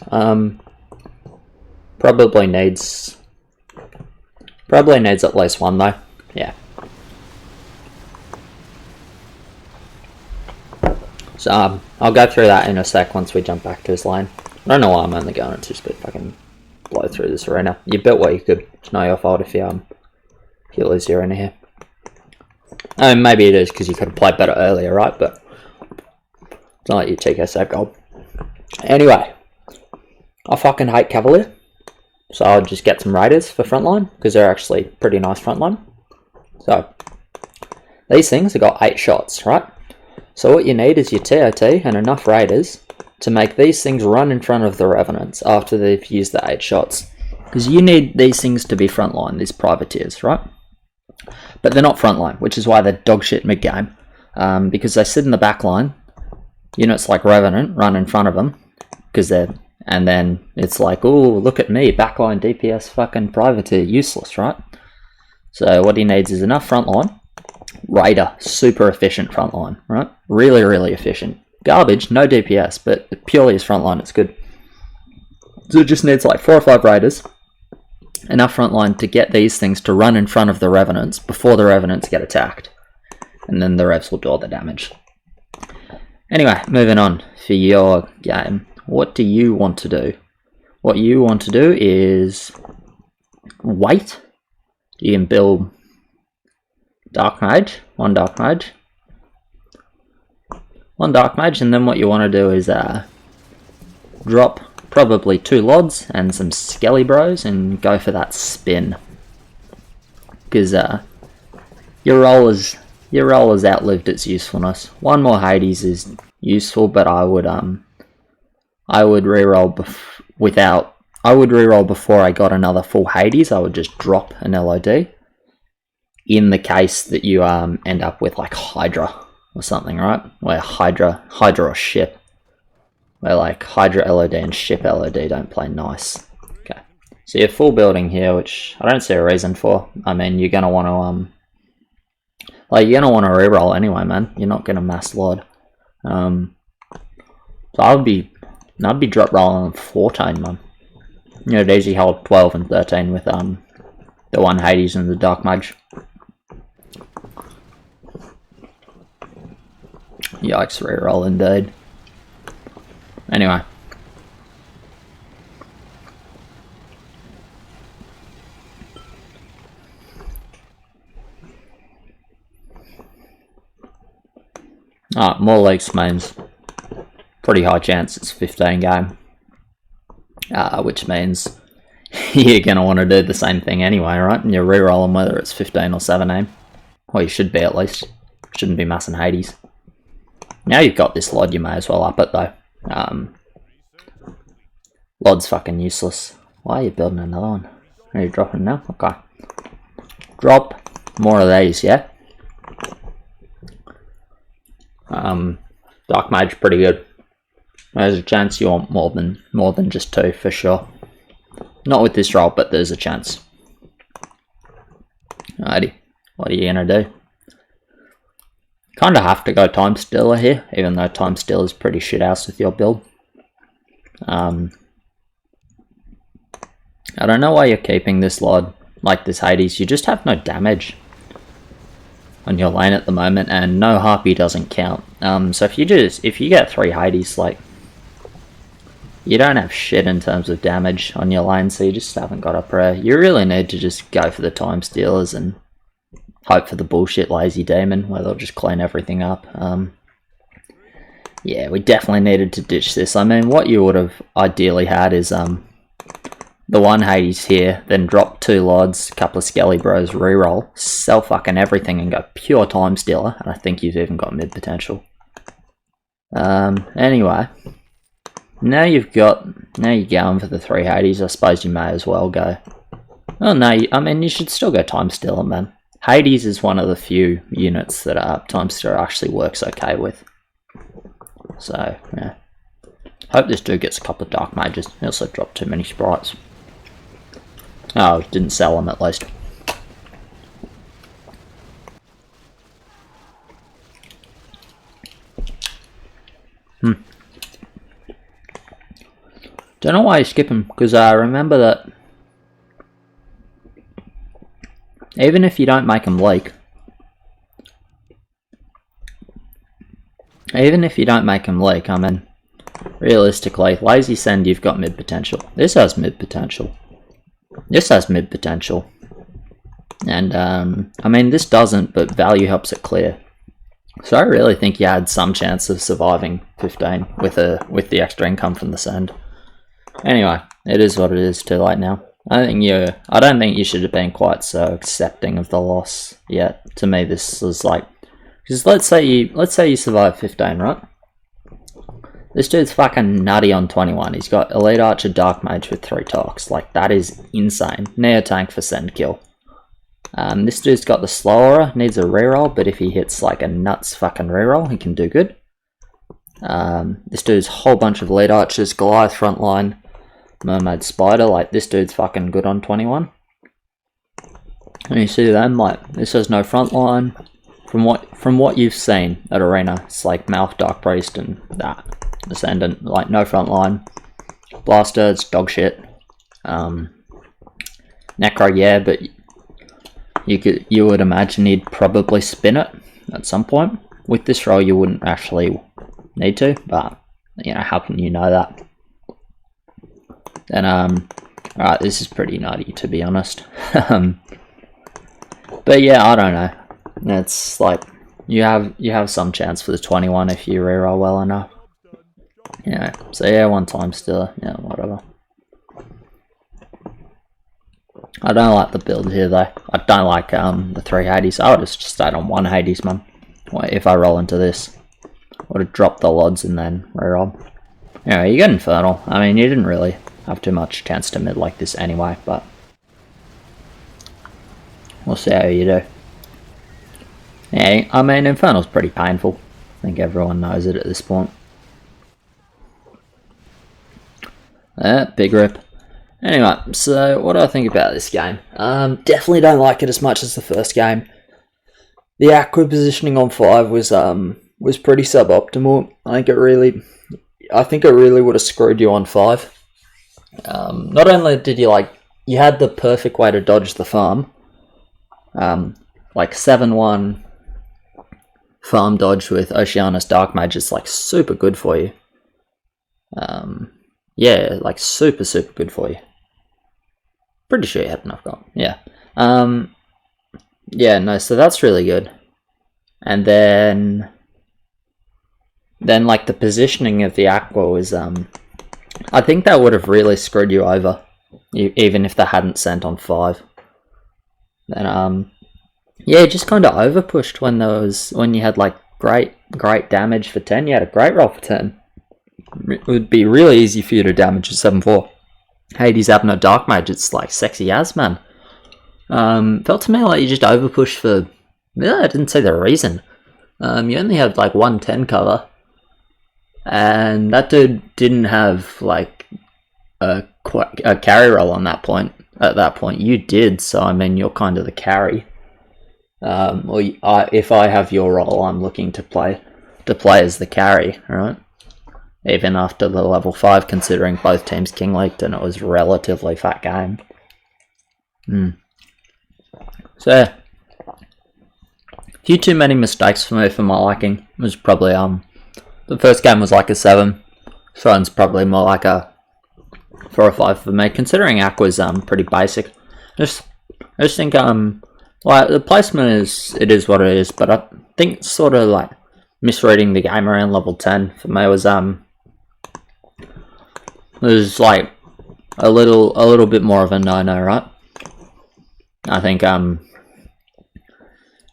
Probably needs at least one though. Yeah. So I'll go through that in a sec once we jump back to his lane. I don't know why I'm only going at 2 speed. I can blow through this arena. You built what you could. It's not your fault if you lose your arena here. I mean, maybe it is because you could have played better earlier, right? But it's not like you TK save gold. Anyway, I fucking hate Cavalier. So I'll just get some Raiders for frontline, because they're actually pretty nice frontline. So, these things have got 8 shots, right? So what you need is your TOT and enough Raiders to make these things run in front of the Revenants after they've used the 8 shots. Because you need these things to be frontline, these Privateers, right? But they're not frontline, which is why they're dogshit mid-game. Because they sit in the back line, units like Revenant run in front of them, because they're... And then it's like, oh, look at me, backline DPS fucking Privateer, useless, right? So what he needs is enough frontline. Raider, super efficient frontline, right? Really, really efficient. Garbage, no DPS, but purely as frontline, it's good. So it just needs like 4 or 5 Raiders. Enough frontline to get these things to run in front of the Revenants before the Revenants get attacked. And then the Revs will do all the damage. Anyway, moving on for your game. What do you want to do? What you want to do is wait. You can build Dark Mage, one Dark Mage, and then what you want to do is drop probably 2 Lods and some Skelly Bros and go for that spin. Because your roll has outlived its usefulness. One more Hades is useful, but I would reroll before I got another full Hades. I would just drop an LOD in the case that you end up with like Hydra or something, right? Where Hydra or ship, where like Hydra LOD and ship LOD don't play nice. Okay, so you're full building here, which I don't see a reason for. I mean, you're gonna want to reroll anyway, man. You're not gonna mass load. So I'd be drop rolling 14, man. You know, easy hold 12 and 13 with the 1 Hades and the Dark Mage. Yikes, reroll indeed. Anyway. More leaks means pretty high chance it's 15 game. Which means you're going to want to do the same thing anyway, right? And you're rerolling whether it's 15 or 17. Well, you should be at least. Shouldn't be massing Hades. Now you've got this Lod, you may as well up it though. Lod's fucking useless. Why are you building another one? Are you dropping now? Okay. Drop more of these, yeah? Dark Mage pretty good. There's a chance you want more than just 2 for sure. Not with this roll, but there's a chance. Alrighty, what are you gonna do? Kinda have to go Time Stealer here, even though Time Stealer is pretty shit house with your build. I don't know why you're keeping this Lord, like this Hades. You just have no damage on your lane at the moment, and no Harpy doesn't count. So if you get 3 Hades, like, you don't have shit in terms of damage on your lane, so you just haven't got a prayer. You really need to just go for the Time Stealers and hope for the bullshit Lazy Demon, where they'll just clean everything up. Yeah, we definitely needed to ditch this. I mean, what you would have ideally had is the 1 Hades here, then drop 2 Lords, a couple of Skelly Bros, reroll, sell fucking everything and go pure Time Stealer, and I think you've even got mid potential. Anyway, now you're going for the 3 Hades. I suppose you may as well go. Oh no, I mean, you should still go Time Stealer, man. Hades is one of the few units that Time Stealer actually works okay with. So, yeah. Hope this dude gets a couple of Dark Mages. He also dropped too many Sprites. Oh, didn't sell them at least. Don't know why you skip him, because I remember that even if you don't make him leak, I mean, realistically, Lazy Send, you've got mid potential. This has mid potential. This has mid potential. And, I mean, this doesn't, but value helps it clear. So I really think you had some chance of surviving 15 with the extra income from the Send. Anyway, it is what it is. Too late now. I don't think you should have been quite so accepting of the loss yet. To me, this was like, because let's say you survive 15, right? This dude's fucking nutty on 21. He's got Elite Archer, Dark Mage with 3 talks. Like, that is insane. Neo Tank for Send Kill. This dude's got the Slow Aura, needs a reroll, but if he hits like a nuts fucking reroll, he can do good. This dude's a whole bunch of Elite Archers, Goliath frontline, Mermaid Spider. Like, this dude's fucking good on 21. And you see them, like, this has no frontline. From what you've seen at Arena, it's like Mouth, Dark Priest, and that. Ascendant, like, no frontline. Blaster, it's dog shit. Necro, yeah, but you would imagine he'd probably spin it at some point. With this roll, you wouldn't actually need to, but, you know, how can you know that? Then, alright, this is pretty nutty, to be honest. But yeah, I don't know. It's like, you have some chance for the 21 if you reroll well enough. Yeah, so yeah, 1 Time Stealer, yeah, whatever. I don't like the build here though. I don't like the 3 Hades. I would have just stayed on 1 Hades, man. If I roll into this, I would have dropped the Lods and then reroll. Anyway, you get Infernal. I mean, you didn't really have too much chance to mid like this anyway, but we'll see how you do. Yeah, I mean, Infernal's pretty painful. I think everyone knows it at this point. Big rip. Anyway, so what do I think about this game? Definitely don't like it as much as the first game. The Aqua positioning on 5 was pretty suboptimal. I think it really would have screwed you on 5. Not only did you had the perfect way to dodge the farm, like 7-1 farm dodge with Oceanus Dark Mage is like super good for you. Yeah, like super good for you. Pretty sure you had enough gold. Yeah. Yeah, no, so that's really good. And then like the positioning of the Aqua was I think that would have really screwed you over, even if they hadn't sent on 5. Then yeah, it just kind of overpushed when you had like great damage for 10. You had a great roll for 10. It would be really easy for you to damage a 7-4. Hades have no Dark Mage, it's like sexy as, man. Felt to me like you just overpushed for, yeah, I didn't say the reason. You only had like 110 cover, and that dude didn't have like a carry role on that point. At that point, you did. So I mean, you're kind of the carry. If I have your role, I'm looking to play as the carry, right? Even after the level 5, considering both teams king leaked and it was a relatively fat game. So yeah, a few too many mistakes for me for my liking. It was probably the first game was like a 7. This one's probably more like a 4 or 5 for me, considering Aqua's pretty basic. I just think like the placement is what it is, but I think sort of like misreading the game around level 10 for me was like a little bit more of a no-no, right? I think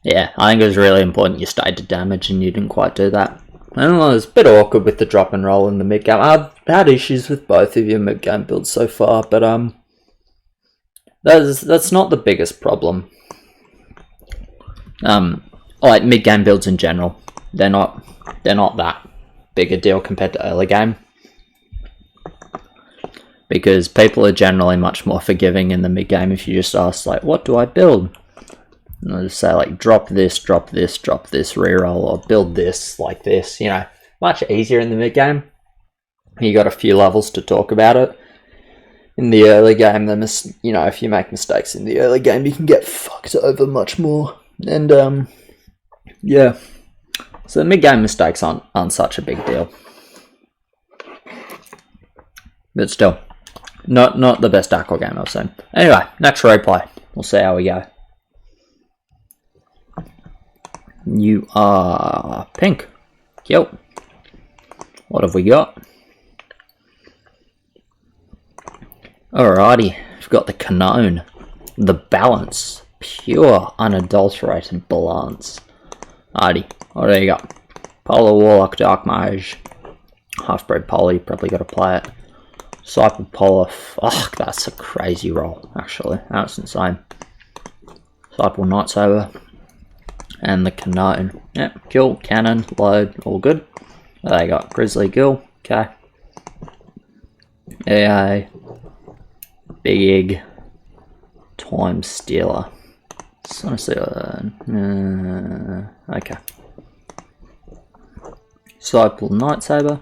yeah, I think it was really important you stayed to damage and you didn't quite do that. And it was a bit awkward with the drop and roll in the mid game. I've had issues with both of your mid game builds so far, but that's not the biggest problem. Like mid game builds in general, they're not that big a deal compared to early game, because people are generally much more forgiving in the mid game if you just ask like, what do I build? And I'll just say like, drop this, reroll, or build this like this. You know, much easier in the mid game. You got a few levels to talk about it. In the early game, you know, if you make mistakes in the early game, you can get fucked over much more. And yeah, so the mid game mistakes aren't such a big deal, but still, not the best Aqua game I've seen. Anyway, next replay. We'll see how we go. You are pink. Yep. What have we got? Alrighty, we've got the Canone, the Balance, pure unadulterated balance. Alrighty, what do you got? Polar Warlock, Dark Mage, Half-Bred Poly, probably got to play it. Disciple Polar, fuck, that's a crazy roll, actually, that's insane. Disciple Nightsaber, and the Canone. Yep, kill, cannon, load, all good. They got Grizzly Gill, okay. EA, Big Egg, Time Stealer. Just want to see okay. Disciple Nightsaber.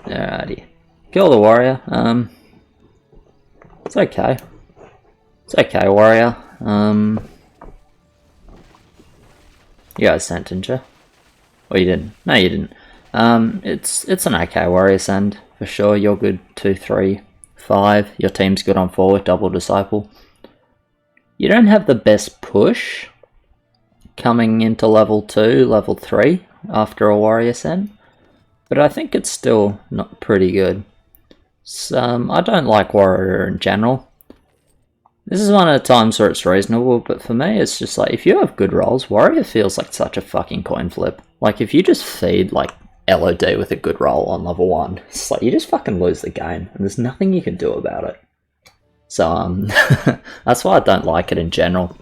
Alrighty. Kill the warrior. It's okay. It's okay, warrior. You guys sent, didn't you? Or you didn't? No, you didn't. It's an okay warrior send for sure. You're good 2, 3, 5. Your team's good on 4 with double disciple. You don't have the best push coming into level 2, level 3 after a warrior send, but I think it's still not pretty good. So, I don't like warrior in general. This is one of the times where it's reasonable, but for me it's just like, if you have good rolls, warrior feels like such a fucking coin flip. Like if you just feed like LOD with a good roll on level 1, it's like you just fucking lose the game and there's nothing you can do about it. So that's why I don't like it in general.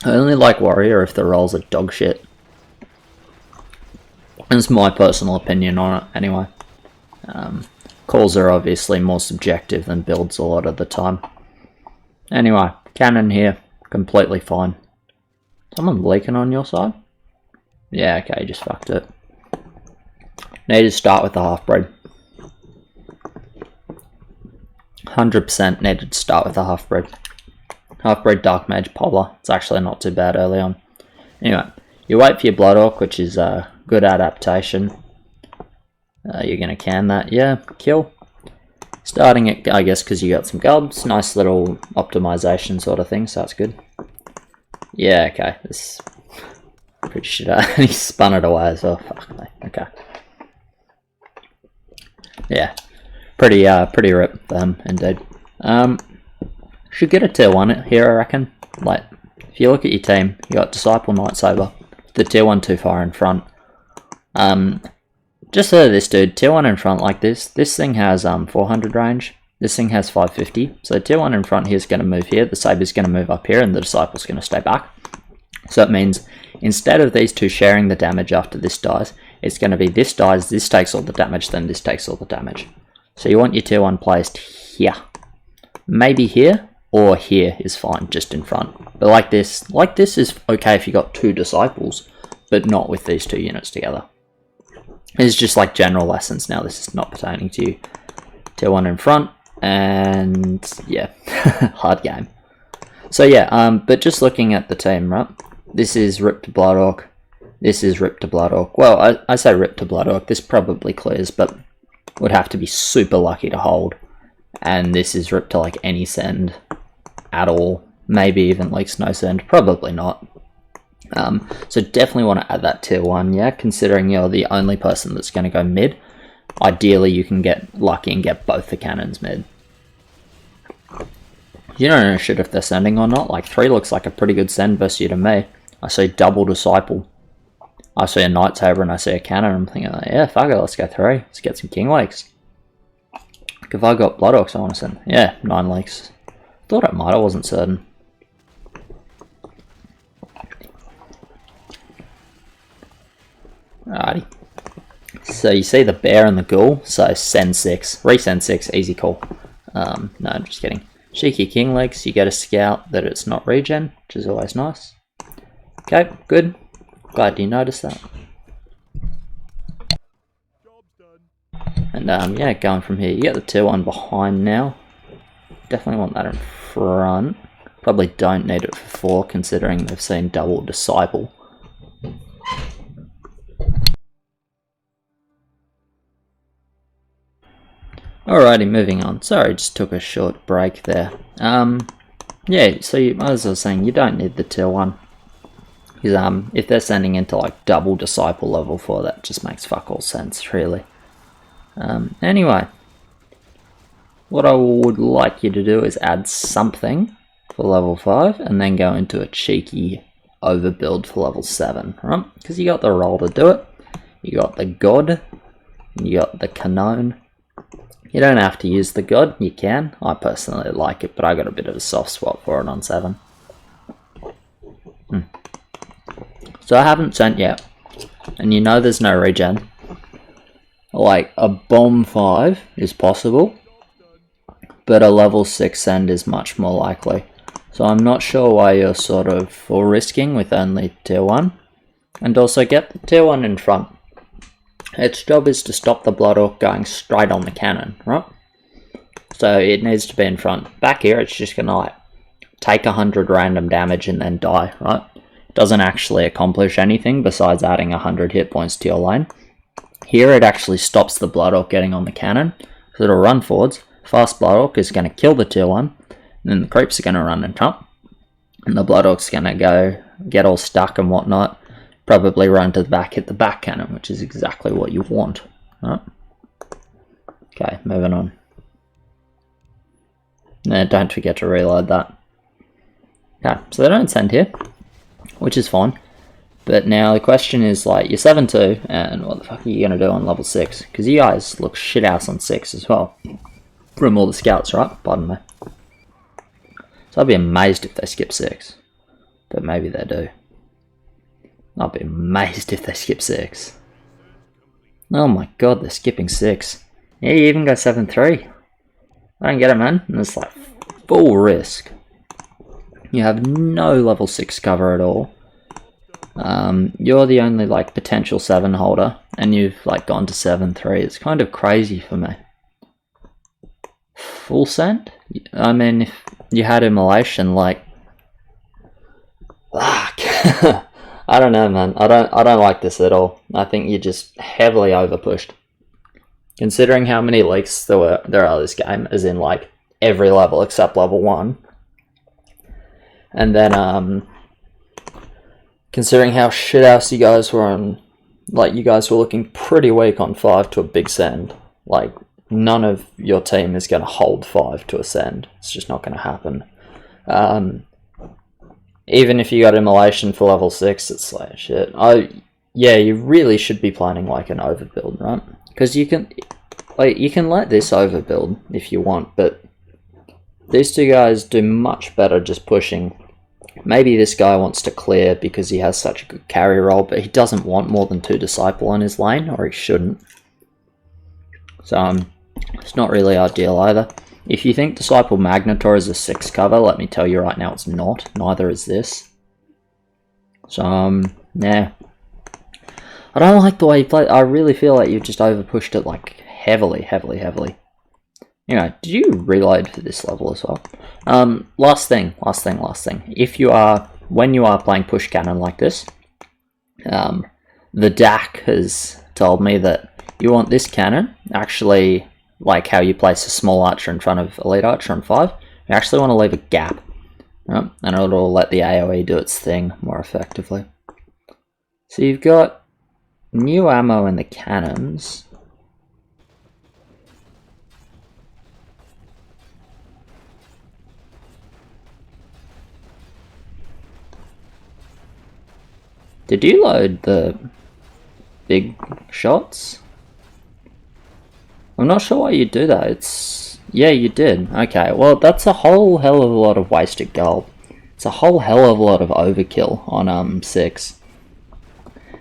I only like warrior if the rolls are dog shit. That's my personal opinion on it anyway. Calls are obviously more subjective than builds a lot of the time. Anyway, cannon here, completely fine. Someone leaking on your side? Yeah, okay, you just fucked it. Need to start with the half-bred. 100% needed to start with the half-bred. Half-bred Dark Mage Polar. It's actually not too bad early on. Anyway, you wait for your Blood Orc, which is a good adaptation. You're going to can that. Yeah, kill. Starting it, I guess, because you got some gubs. Nice little optimization sort of thing, so that's good. Yeah, okay. This pretty shit. He spun it away as well. Fuck me. Okay. Yeah. Pretty rip for them, indeed. Should get a tier 1 here, I reckon. Like, if you look at your team, you got Disciple Nightsaber, the tier 1 too far in front. Just so this dude, tier 1 in front like this thing has 400 range, this thing has 550, so tier 1 in front here is going to move here, the Saber's going to move up here, and the Disciple's going to stay back. So it means, instead of these two sharing the damage after this dies, it's going to be this dies, this takes all the damage, then this takes all the damage. So you want your tier 1 placed here. Maybe here, or here is fine, just in front. But like this is okay if you got 2 disciples, but not with these 2 units together. It's just like general lessons now, this is not pertaining to you. Tier 1 in front, and yeah, hard game. So yeah, but just looking at the team, right? This is Rip to Blood Orc. This is Rip to Blood Orc. Well, I say Rip to Blood Orc. This probably clears, but would have to be super lucky to hold. And this is Rip to like any send at all. Maybe even like Snow Send. Probably not. So definitely want to add that tier 1, yeah? Considering you're the only person that's going to go mid. Ideally, you can get lucky and get both the cannons mid. You don't know shit if they're sending or not. Like 3 looks like a pretty good send versus you to me. I see double disciple. I see a Night Saber and I see a cannon. I'm thinking, like, yeah, fuck it, let's go 3. Let's get some King Lakes. If I got Blood Orcs, I want to send. Yeah, 9 Lakes. Thought it might, I wasn't certain. Alrighty. So you see the bear and the ghoul. So send 6. Resend 6, easy call. No, I'm just kidding. Cheeky King Legs, you get a scout that it's not regen, which is always nice. Okay, good. Glad you noticed that. And yeah, going from here, you get the tier 1 behind now. Definitely want that in front. Probably don't need it for 4 considering they've seen double disciple. Alrighty, moving on. Sorry, just took a short break there. Yeah, so as I was saying, you don't need the tier 1. Because if they're sending into like double disciple level 4, that just makes fuck all sense, really. Anyway, what I would like you to do is add something for level 5, and then go into a cheeky overbuild for level 7, right? Because you got the roll to do it. You got the God, you got the Canon. You don't have to use the God, you can. I personally like it, but I got a bit of a soft spot for it on 7. So I haven't sent yet, and you know there's no regen. Like, a bomb 5 is possible, but a level 6 send is much more likely. So I'm not sure why you're sort of full risking with only tier 1. And also get the tier 1 in front. Its job is to stop the Blood Orc going straight on the cannon, right? So it needs to be in front. Back here, it's just gonna like take 100 random damage and then die, right? It doesn't actually accomplish anything besides adding 100 hit points to your lane. Here, it actually stops the Blood Orc getting on the cannon, so it'll run forwards. Fast Blood Orc is gonna kill the tier 1, and then the creeps are gonna run in front, and the Blood Orc's gonna go get all stuck and whatnot. Probably run to the back, hit the back cannon, which is exactly what you want. Right? Okay, moving on. No, don't forget to reload that. Okay, so they don't send here, which is fine. But now the question is, like, you're 7-2, and what the fuck are you going to do on level 6? Because you guys look shit house on 6 as well. From all the scouts, right? Pardon me. So I'd be amazed if they skip 6. But maybe they do. I'll be amazed if they skip 6. Oh my god, they're skipping 6. Yeah, you even go 7-3. I don't get it, man. And it's like full risk. You have no level 6 cover at all. You're the only like potential 7 holder, and you've like gone to 7-3. It's kind of crazy for me. Full send? I mean, if you had immolation, like, fuck. I don't know, man. I don't like this at all. I think you're just heavily overpushed. Considering how many leaks there are this game, as in like every level except level 1. And then considering how shithouse you guys were on, like, you guys were looking pretty weak on 5 to a big send. Like, none of your team is going to hold 5 to a send. It's just not going to happen. Even if you got immolation for level 6, it's like shit. Yeah, you really should be planning like an overbuild, right? Because you can let this overbuild if you want, but these two guys do much better just pushing. Maybe this guy wants to clear because he has such a good carry roll, but he doesn't want more than 2 disciple on his lane, or he shouldn't. So It's not really ideal either. If you think Disciple Magnetor is a 6 cover, let me tell you right now it's not. Neither is this. So, yeah. I don't like the way you play. I really feel like you've just overpushed it like heavily. Anyway, did you reload for this level as well? Last thing. If you are, when you are playing push cannon like this, the DAC has told me that you want this cannon, actually, like how you place a small archer in front of elite archer on 5, you actually want to leave a gap, and it'll let the AoE do its thing more effectively. So you've got new ammo in the cannons. Did you load the big shots? I'm not sure why you do that. It's... yeah, you did. Okay, well, that's a whole hell of a lot of wasted gold. It's a whole hell of a lot of overkill on 6.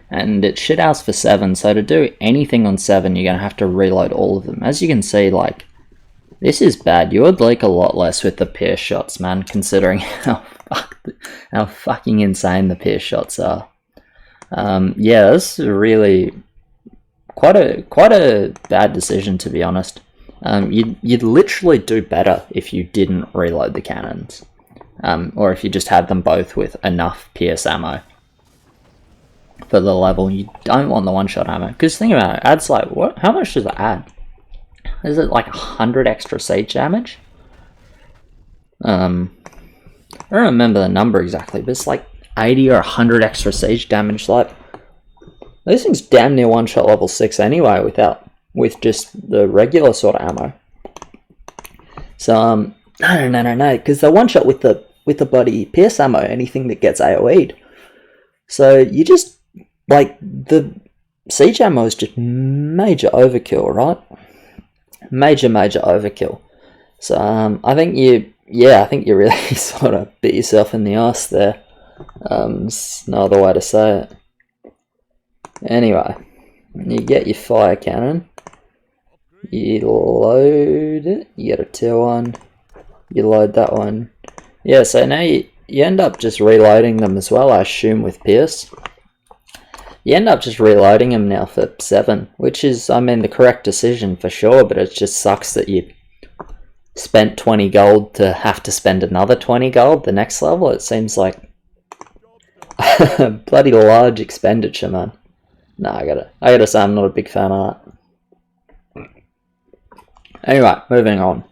And it's shithouse for 7, so to do anything on 7, you're going to have to reload all of them. As you can see, like, this is bad. You would leak a lot less with the pierce shots, man, considering how fucking insane the pierce shots are. Yeah, this is really quite a bad decision, to be honest. You'd literally do better if you didn't reload the cannons, or if you just had them both with enough pierce ammo for the level. You don't want the one-shot ammo, because think about it, adds like, what? How much does it add? Is it like 100 extra siege damage? I don't remember the number exactly, but it's like 80 or 100 extra siege damage. Like, those things damn near one-shot level 6 anyway, with just the regular sort of ammo. So no, because the one-shot with the bloody pierce ammo, anything that gets AoE'd. So you just, like, the siege ammo is just major overkill, right? Major overkill. So I think you really sort of bit yourself in the ass there. There's no other way to say it. Anyway, you get your fire cannon, you load it, you get a tier 1, you load that one. Yeah, so now you end up just reloading them as well, I assume, with Pierce. You end up just reloading them now for 7, which is, I mean, the correct decision for sure, but it just sucks that you spent 20 gold to have to spend another 20 gold the next level. It seems like a bloody large expenditure, man. No, I gotta say I'm not a big fan of that. Anyway, moving on.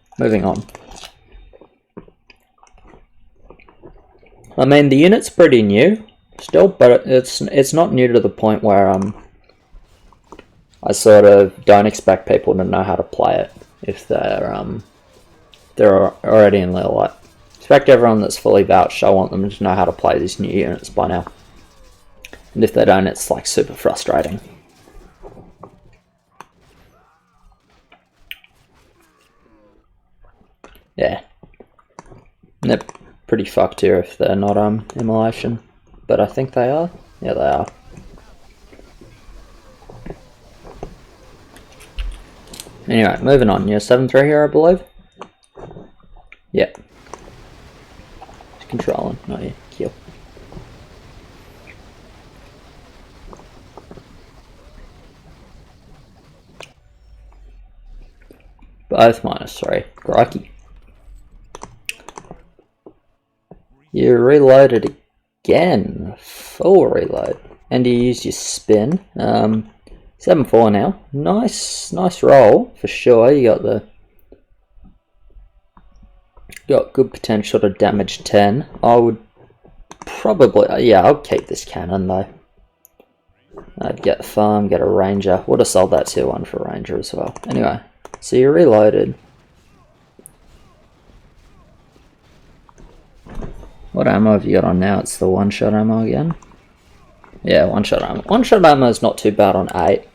I mean, the unit's pretty new still, but it's not new to the point where I sort of don't expect people to know how to play it if they're already in LIHL. Expect everyone that's fully vouched, I want them to know how to play these new units by now. And if they don't, it's like super frustrating. Yeah. And they're pretty fucked here if they're not immolation. But I think they are. Yeah, they are. Anyway, moving on. You're 7-3 here, I believe? Yeah. Just controlling, not you. Kill. Both -3. Crikey. You reloaded again. Full reload. And you used your spin. 7-4 now. Nice roll for sure. You got good potential to damage 10. I would probably, yeah, I'll keep this cannon though. I'd get a farm, get a ranger. Would have sold that tier 1 for ranger as well. Anyway, so you're reloaded. What ammo have you got on now? It's the one-shot ammo again? Yeah, one-shot ammo. One-shot ammo is not too bad on 8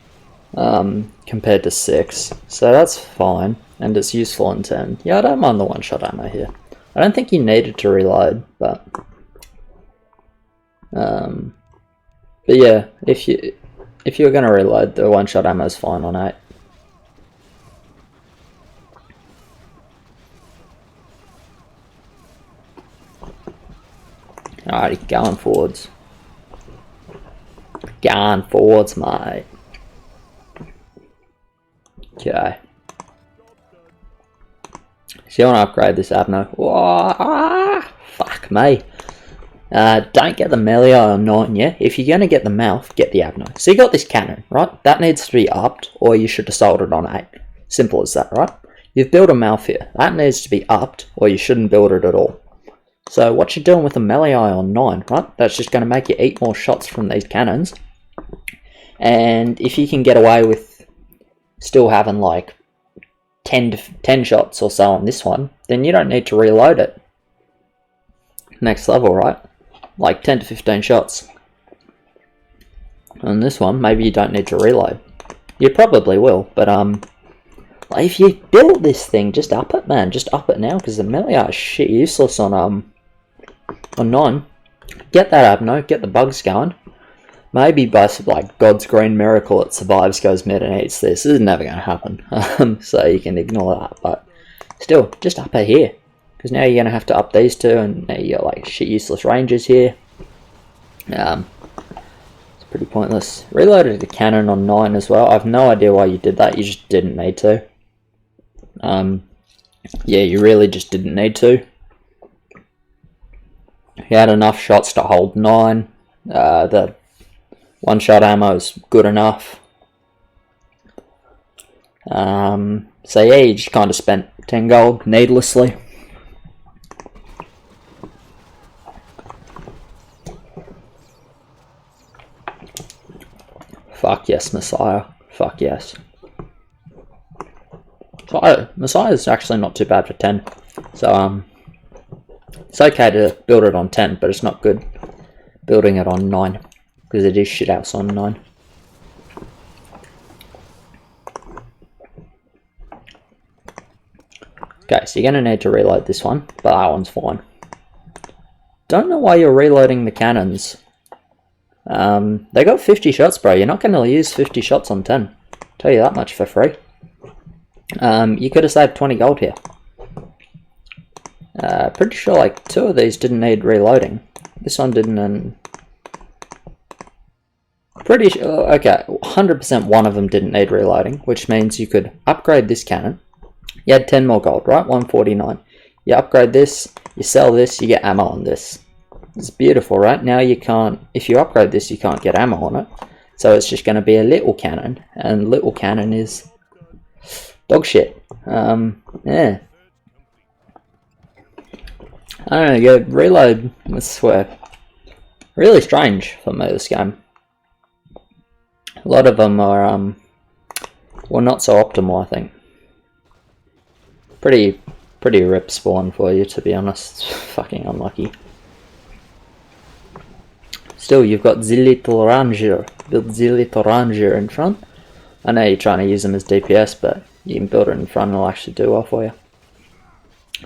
compared to 6. So that's fine. And it's useful in 10. Yeah, I don't mind the one-shot ammo here. I don't think you needed to reload, but yeah, if you're gonna reload, the one-shot ammo is fine on 8. Alrighty, going forwards. Going forwards, mate. Okay. So you want to upgrade this Abno. Fuck me. Don't get the melee on 9 yet. If you're going to get the mouth, get the Abno. So you got this cannon, right? That needs to be upped, or you should have sold it on 8. Simple as that, right? You've built a mouth here. That needs to be upped, or you shouldn't build it at all. So what you're doing with the melee eye on 9, right? That's just going to make you eat more shots from these cannons. And if you can get away with still having like 10 shots or so on this one, then you don't need to reload it. Next level, right? Like 10 to 15 shots. On this one, maybe you don't need to reload. You probably will, but like if you build this thing, just up it, man. Just up it now, because the melee are shit useless on 9. Get that Abno, get the bugs going. Maybe by like God's green miracle it survives, goes mid and eats this. This is never going to happen. So you can ignore that, but still, just up it here. Because now you're going to have to up these two, and now you got like shit useless rangers here. It's pretty pointless. Reloaded the cannon on 9 as well. I have no idea why you did that. You just didn't need to. Yeah, you really just didn't need to. You had enough shots to hold 9. The one-shot ammo is good enough. So yeah, you just kind of spent 10 gold needlessly. Fuck yes, Messiah. Fuck yes. So, Messiah is actually not too bad for 10. So, it's okay to build it on 10, but it's not good building it on 9. Because it is shit house on 9. Okay, so you're going to need to reload this one, but that one's fine. Don't know why you're reloading the cannons. They got 50 shots, bro. You're not going to use 50 shots on 10. Tell you that much for free. You could have saved 20 gold here. Pretty sure like 2 of these didn't need reloading. This one didn't, and pretty sure, okay, 100% one of them didn't need reloading, which means you could upgrade this cannon. You had 10 more gold, right? 149. You upgrade this, you sell this, you get ammo on this. It's beautiful, right? Now you can't, if you upgrade this, you can't get ammo on it. So it's just going to be a little cannon, and little cannon is dog shit. Yeah. I don't know, yeah, reload, I swear. Really strange for me, this game. A lot of them are, well, not so optimal, I think. Pretty rip spawn for you, to be honest. It's fucking unlucky. Still, you've got the little ranger. Build the little ranger in front. I know you're trying to use them as DPS, but you can build it in front and it'll actually do well for you.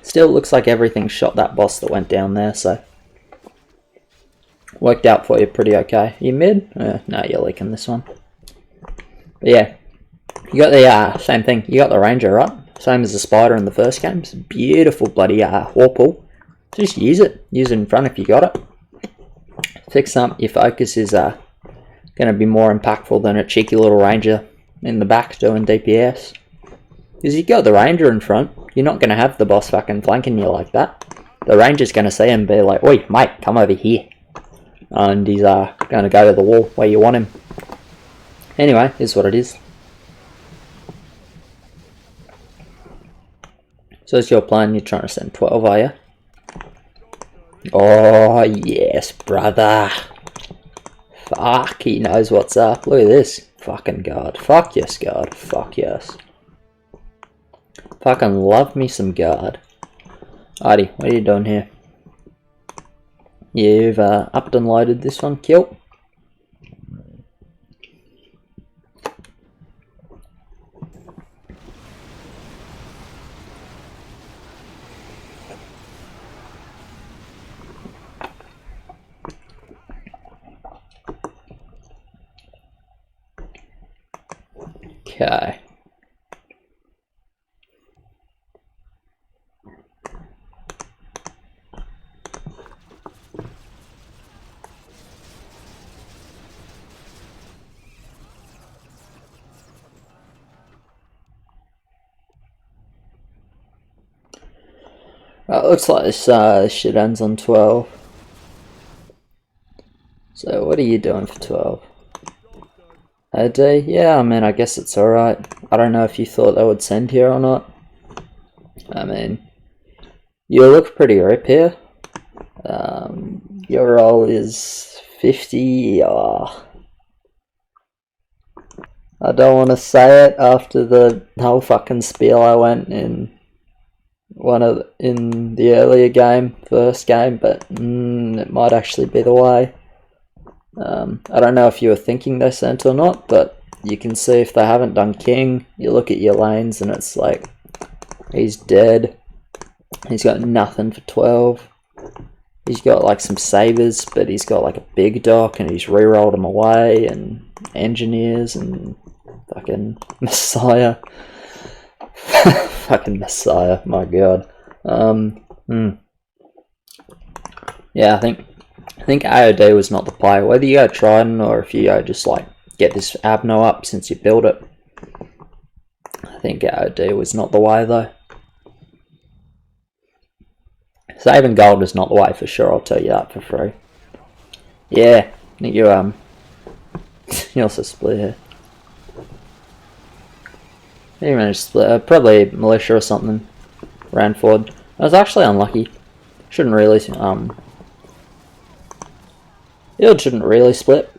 Still, it looks like everything shot that boss that went down there, so worked out for you pretty okay. You mid? No, you're leaking this one. But yeah, you got the same thing. You got the ranger, right? Same as the spider in the first game. It's a beautiful bloody Warpool. Just use it. Use it in front if you got it. Fix up. Your focus is going to be more impactful than a cheeky little ranger in the back doing DPS. Because you got the ranger in front, you're not going to have the boss fucking flanking you like that. The ranger's going to see him and be like, "Oi, mate, come over here." And he's going to go to the wall where you want him. Anyway, here's what it is. So it's your plan, you're trying to send 12, are you? Oh, yes, brother. Fuck, he knows what's up. Look at this. Fucking God. Fuck yes, God. Fuck yes. Fucking love me some guard. Alrighty, what are you doing here? You've upped and loaded this one, kill. Okay. It looks like this shit ends on 12. So what are you doing for 12? AD? Yeah, I mean, I guess it's alright. I don't know if you thought they would send here or not. I mean, you look pretty rip here. Your roll is 50. Oh. I don't want to say it after the whole fucking spiel I went in in the earlier game, first game, but it might actually be the way. I don't know if you were thinking they sent or not, but you can see if they haven't done king, you look at your lanes and it's like, he's dead. He's got nothing for 12. He's got like some sabers, but he's got like a big dock and he's re-rolled them away, and engineers and fucking Messiah. Fucking Messiah, my god. Yeah, I think AOD was not the play. Whether you go Trident or if you go just like get this Abno up since you build it, I think AOD was not the way though. Saving gold is not the way for sure, I'll tell you that for free. Yeah, I think you you also split here. You managed to split, probably militia or something ran forward. I was actually unlucky. Shouldn't really Yield shouldn't really split.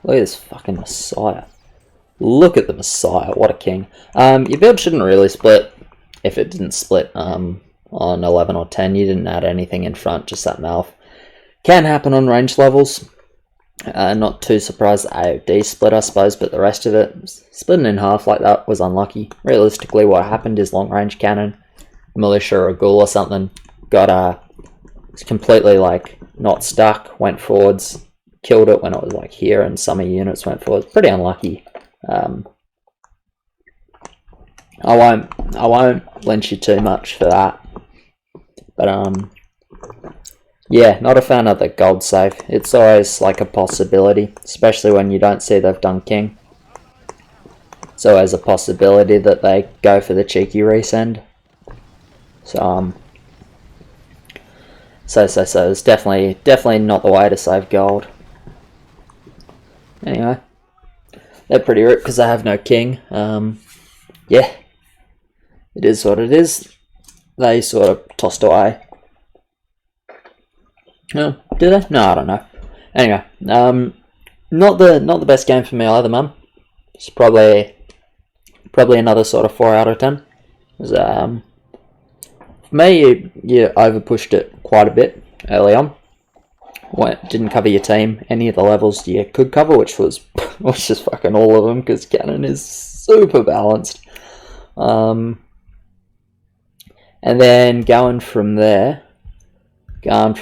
Look at this fucking Messiah. Look at the Messiah, what a king. Your build shouldn't really split if it didn't split on 11 or 10. You didn't add anything in front, just that mouth. Can happen on range levels. Not too surprised AOD split, I suppose, but the rest of it, splitting in half like that was unlucky. Realistically, what happened is long range cannon, militia or a ghoul or something, got completely like not stuck, went forwards, killed it when it was like here, and some of your units went forwards. Pretty unlucky. I won't lynch you too much for that, but yeah, not a fan of the gold save. It's always like a possibility, especially when you don't see they've done king. It's always a possibility that they go for the cheeky resend. So it's definitely not the way to save gold. Anyway, they're pretty ripped because they have no king. Yeah, it is what it is. They sort of tossed away. No, do they? No, I don't know. Anyway, not the best game for me either, Mum. It's probably another sort of 4 out of 10. For me, you over pushed it quite a bit early on. Didn't cover your team any of the levels you could cover, which was just fucking all of them because Cannon is super balanced. And then going from there, I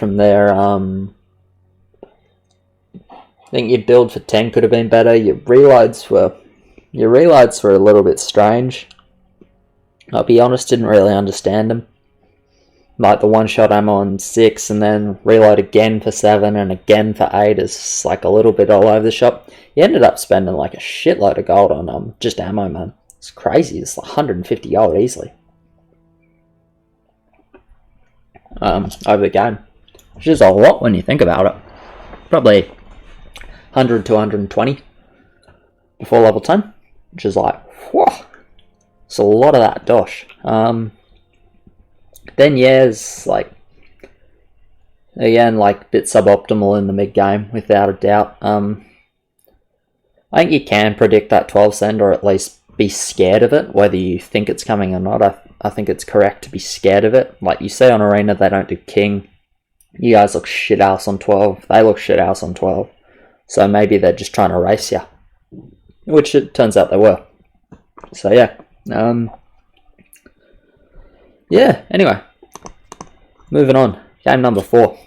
think your build for 10 could have been better. Your reloads were a little bit strange. I'll be honest, didn't really understand them. Like the one-shot ammo on 6 and then reload again for 7 and again for 8 is like a little bit all over the shop. You ended up spending like a shitload of gold on just ammo, man. It's crazy. It's like 150 gold easily. Over the game. Which is a lot when you think about it. Probably 100 to 120 before level 10. Which is like, whoa. It's a lot of that dosh. Then yeah, it's like, again, like a bit suboptimal in the mid game, without a doubt. I think you can predict that 12 send, or at least be scared of it, whether you think it's coming or not. I think it's correct to be scared of it. Like you say on Arena, they don't do king. You guys look shit house on 12. They look shit house on 12. So maybe they're just trying to race you, which it turns out they were. So yeah. Yeah, anyway. Moving on. Game number 4.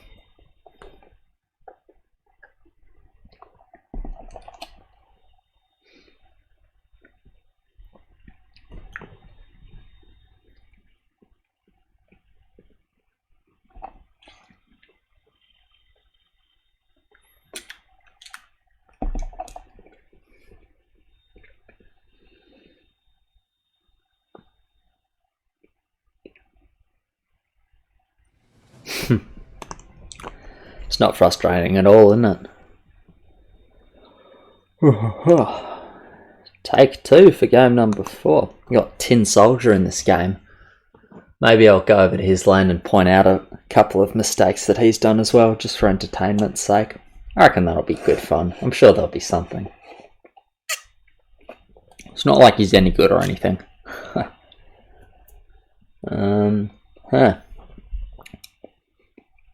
It's not frustrating at all, isn't it? Take 2 for game number 4. We got Tin Soldier in this game. Maybe I'll go over to his lane and point out a couple of mistakes that he's done as well, just for entertainment's sake. I reckon that'll be good fun. I'm sure there'll be something. It's not like he's any good or anything.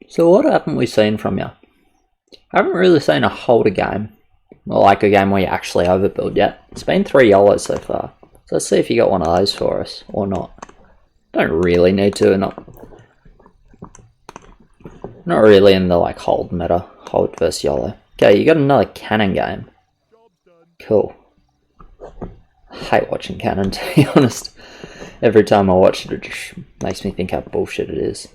So what haven't we seen from you? I haven't really seen a holder game, or like a game where you actually overbuild yet. It's been 3 yellows so far. So let's see if you got one of those for us, or not. Don't really need to, not really in the like hold meta, hold versus yellow. Okay, you got another cannon game. Cool. I hate watching cannon, to be honest. Every time I watch it, it just makes me think how bullshit it is.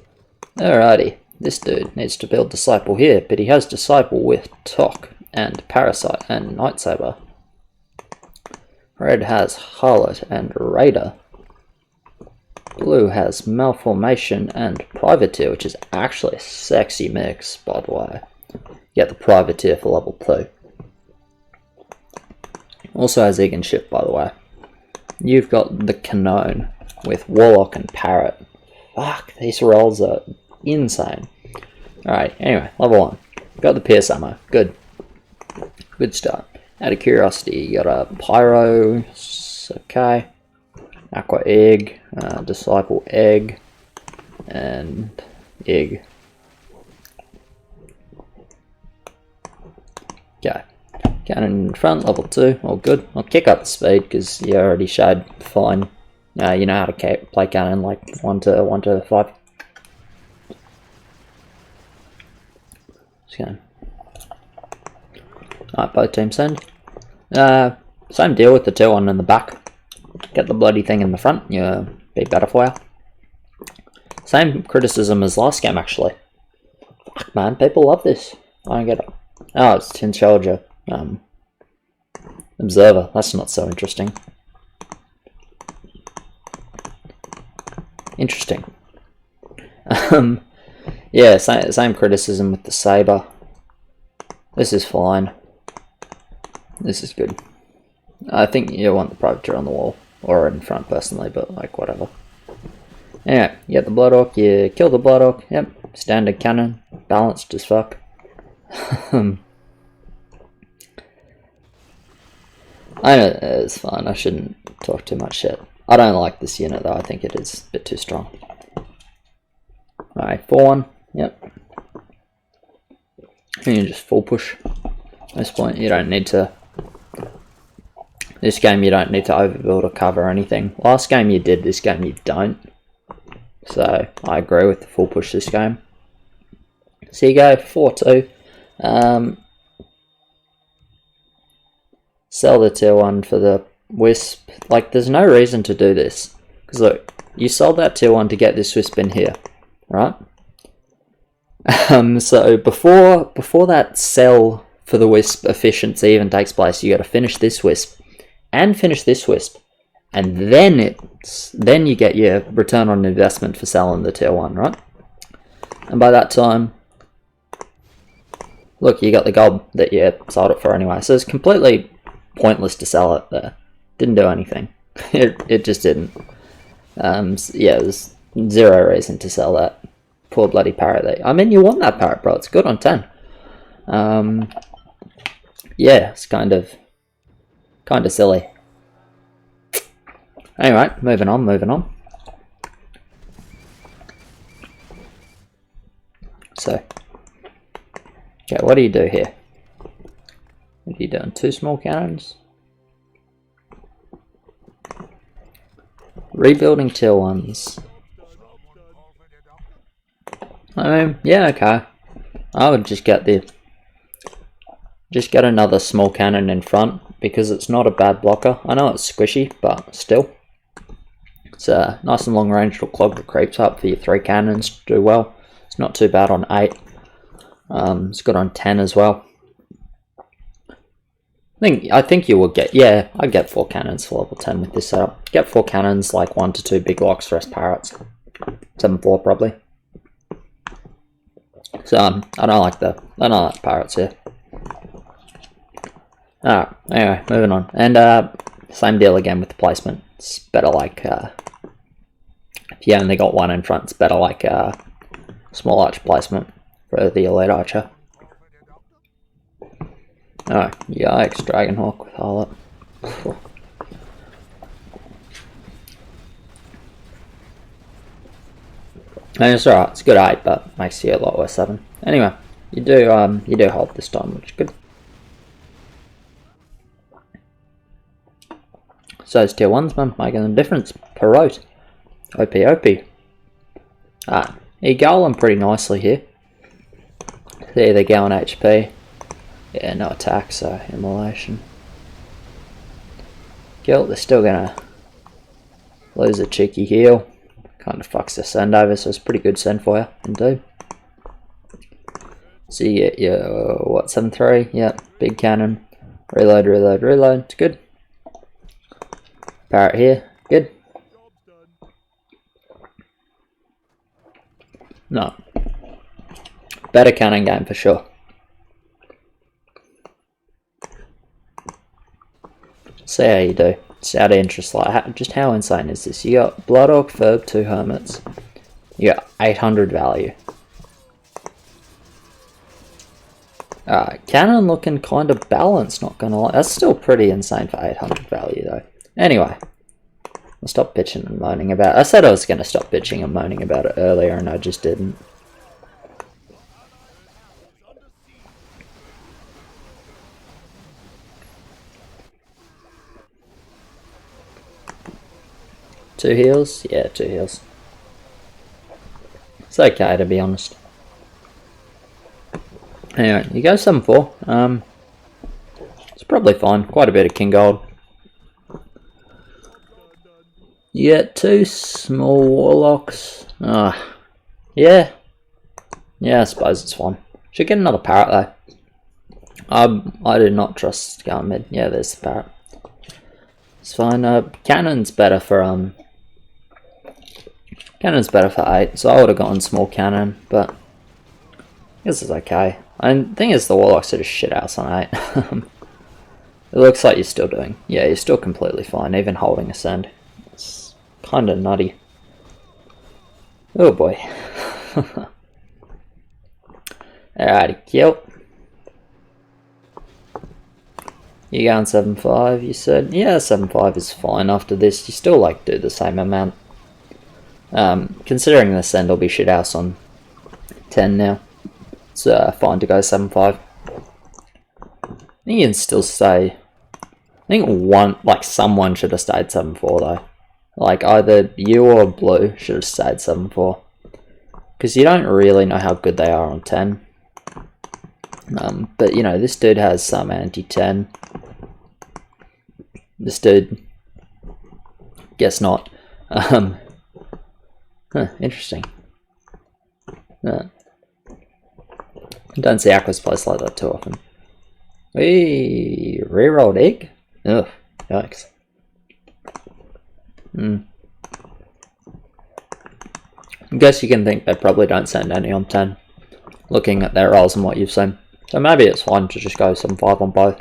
Alrighty, this dude needs to build Disciple here, but he has Disciple with Tok and Parasite and Night Saber. Red has Harlot and Raider. Blue has Malformation and Privateer, which is actually a sexy mix, by the way. Get the Privateer for level 2. Also has Egan Ship, by the way. You've got the Canone with Warlock and Parrot. Fuck, these rolls are insane. Alright, anyway, level 1. Got the Pierce Ammo. Good. Good start. Out of curiosity, you got a Pyro, okay. Aqua Egg, Disciple Egg, and Egg. Okay. Cannon in front, level 2, all good. I'll kick up the speed because you already showed fine. You know how to play cannon like 1 to 5. Let's go. Alright, both teams send. Same deal with the 2-1 in the back. Get the bloody thing in the front, yeah, be better for you. Same criticism as last game, actually. Fuck, man, people love this. I don't get it. Oh, it's Tin Soldier. Observer, that's not so interesting. Interesting. Yeah, same criticism with the Saber. This is fine. This is good. I think you want the Privateer on the wall, or in front personally, but like whatever. Anyway, you get the Bloodhawk, you kill the Bloodhawk, yep, standard cannon, balanced as fuck. I know it's fine, I shouldn't talk too much shit. I don't like this unit though, I think it is a bit too strong. Alright, 4-1, yep. You can just full push. At this point, you don't need to. This game, you don't need to overbuild or cover anything. Last game you did, this game you don't. So, I agree with the full push this game. So you go 4-2. Sell the tier 1 for the Wisp. Like, there's no reason to do this. Because look, you sold that tier 1 to get this Wisp in here. Right? So before that sell for the Wisp efficiency even takes place, you got to finish this Wisp and finish this Wisp, and then you get your return on investment for selling the tier 1, right? And by that time, look, you got the gold that you sold it for anyway, so it's completely pointless to sell it there. Didn't do anything. It just didn't. Yeah, there's zero reason to sell that. Poor bloody parrot there. I mean, you want that parrot, bro. It's good on 10. Yeah, it's kind of silly. Anyway, moving on. So, okay, what do you do here? What are you doing? 2 small cannons? Rebuilding tier 1s. I mean, yeah, okay. I would just get another small cannon in front because it's not a bad blocker. I know it's squishy, but still. It's nice and long range, it'll clog the creeps up for your 3 cannons to do well. It's not too bad on 8. It's good on 10 as well. I think you will get, yeah, I'd get 4 cannons for level 10 with this setup. Get 4 cannons, like 1 to 2 big locks, rest parrots. 7-4 probably. So I don't like the parrots here. Alright, anyway, moving on. And same deal again with the placement. It's better like if you only got one in front, it's better like small arch placement for the elite archer. Oh, yikes, Dragonhawk with Harlot. And it's alright, it's good 8, but makes you a lot worse 7. Anyway, you do hold this time, which is good. So those tier 1s, man, making a difference. Parrot. OP. You're going pretty nicely here. See, they're going HP. Yeah, no attack, so immolation. Guilt, they're still gonna lose a cheeky heal. Kind of fucks the send over, so it's a pretty good send for you, indeed. So you get your, what, 7-3? Yep, big cannon. Reload. It's good. Parrot here, good. No. Better cannon game for sure. See how you do. It's out of interest. Like, just how insane is this? You got Blood Orc, Verb, 2 Hermits. You got 800 value. Cannon looking kind of balanced, not gonna lie. That's still pretty insane for 800 value though. Anyway, I'll stop bitching and moaning about it. I said I was going to stop bitching and moaning about it earlier and I just didn't. Two heals? Yeah, 2 heals. It's okay, to be honest. Anyway, you go 7-4. It's probably fine. Quite a bit of King Gold. You get 2 small Warlocks. Yeah. Yeah, I suppose it's fine. Should get another Parrot though. I do not trust going mid. Yeah, there's the Parrot. It's fine. Cannon's better for Cannon's better for 8, so I would have gone small cannon, but this is okay. And the thing is, the Warlocks are just shit house on 8. It looks like you're still doing. Yeah, you're still completely fine, even holding Ascend. It's kind of nutty. Oh boy. Alrighty, kill. You going 7-5, you said? Yeah, 7-5 is fine after this. You still like do the same amount. Considering the Ascend will be shit house on 10 now. It's fine to go 7-5. I think you can still stay. I think someone should have stayed 7-4 though. Like either you or Blue should have stayed 7-4. Because you don't really know how good they are on 10. But you know, this dude has some anti-10. This dude, guess not. Interesting. Don't see Aqua's place like that too often. Hey, rerolled egg? Ugh, yikes. I guess you can think they probably don't send any on 10, looking at their rolls and what you've seen. So maybe it's fine to just go 7-5 on both.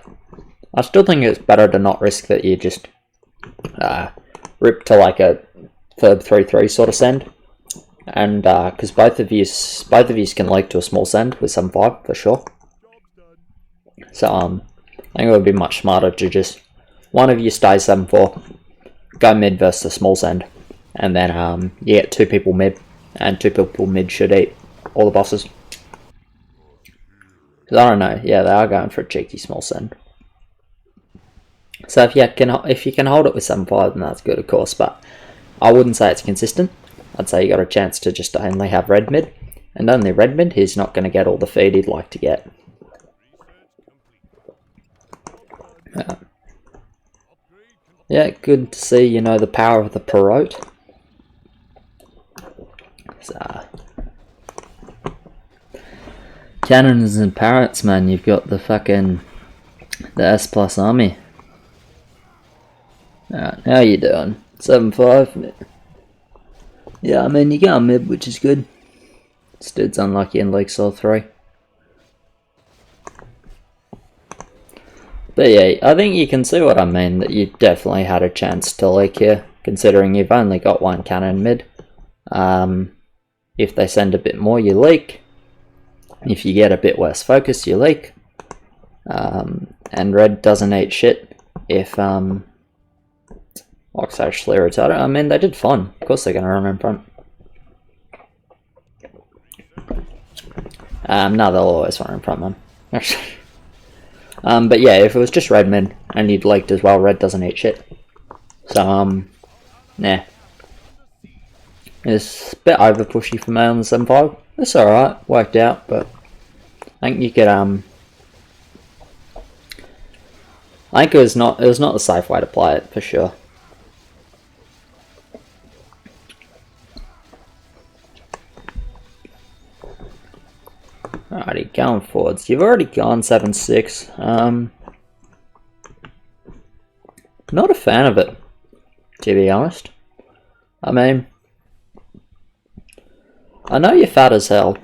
I still think it's better to not risk that you just rip to like a Verb 3-3 sort of send. And because both of you can leak to a small send with 7-5 for sure. So I think it would be much smarter to just one of you stays 7-4, go mid versus the small send, and then you get 2 people mid, and 2 people mid should eat all the bosses. Because I don't know, yeah, they are going for a cheeky small send. So if you can hold it with 7-5, then that's good, of course. But I wouldn't say it's consistent. I'd say you got a chance to just only have red mid, and only red mid, he's not going to get all the feed he'd like to get. Yeah, good to see, you know, the power of the Parrot. So, cannons and parrots, man. You've got the S plus army. Alright, how you doing? 7-5. Yeah, I mean, you got mid, which is good. This dude's unlucky in LIHL 3. But yeah, I think you can see what I mean, that you definitely had a chance to leak here, considering you've only got one cannon mid. If they send a bit more, you leak. If you get a bit worse focus, you leak. And red doesn't eat shit if Locke's actually retarded. I mean, they did fine. Of course they're going to run in front. No, they'll always run in front, man. But yeah, if it was just red mid and you'd leaked as well, red doesn't eat shit. So, yeah. It's a bit over pushy for me on the 7.5. It's alright, worked out, but I think you could, I think it was not the safe way to play it, for sure. Alrighty, going forwards. You've already gone 7-6. Not a fan of it, to be honest. I mean, I know you're fat as hell,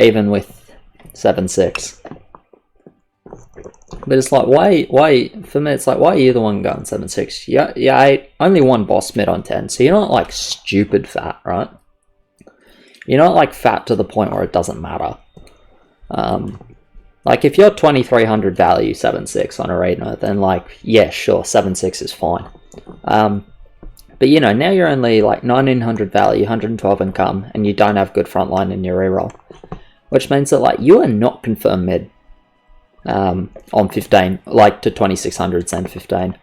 even with 7-6. But it's like, why, for me, it's like, why are you the one going 7-6? Yeah, I only one boss mid on 10, so you're not like stupid fat, right? You're not like fat to the point where it doesn't matter. Like if you're 2300 value 7-6 on arena, then like, yeah, sure, 7-6 is fine. But you know, now you're only like 1900 value, 112 income, and you don't have good frontline in your reroll. Which means that like, you are not confirmed mid on 15, like to 2600 send 15.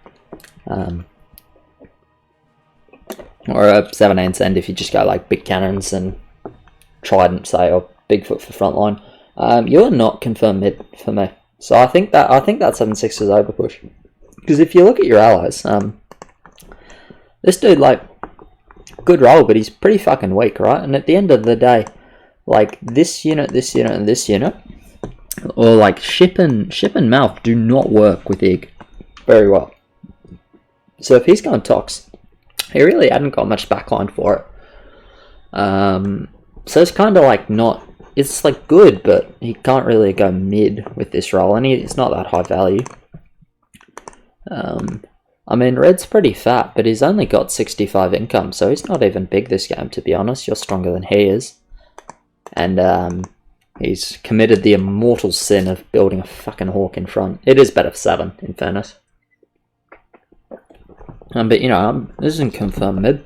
Or a 17 send if you just go like big cannons and trident, say, or Bigfoot for frontline. You're not confirmed mid for me. So I think that 7-6 is overpush. Because if you look at your allies, this dude, like, good roll, but he's pretty fucking weak, right? And at the end of the day, like, this unit, and this unit, or like ship and mouth do not work with Ig very well. So if he's going Tox, he really hadn't got much backline for it. So it's kind of like not, it's like good, but he can't really go mid with this roll, and it's not that high value. I mean, red's pretty fat, but he's only got 65 income, so he's not even big this game, to be honest. You're stronger than he is. And he's committed the immortal sin of building a fucking hawk in front. It is better for 7, in fairness. But, you know, this isn't confirmed mid.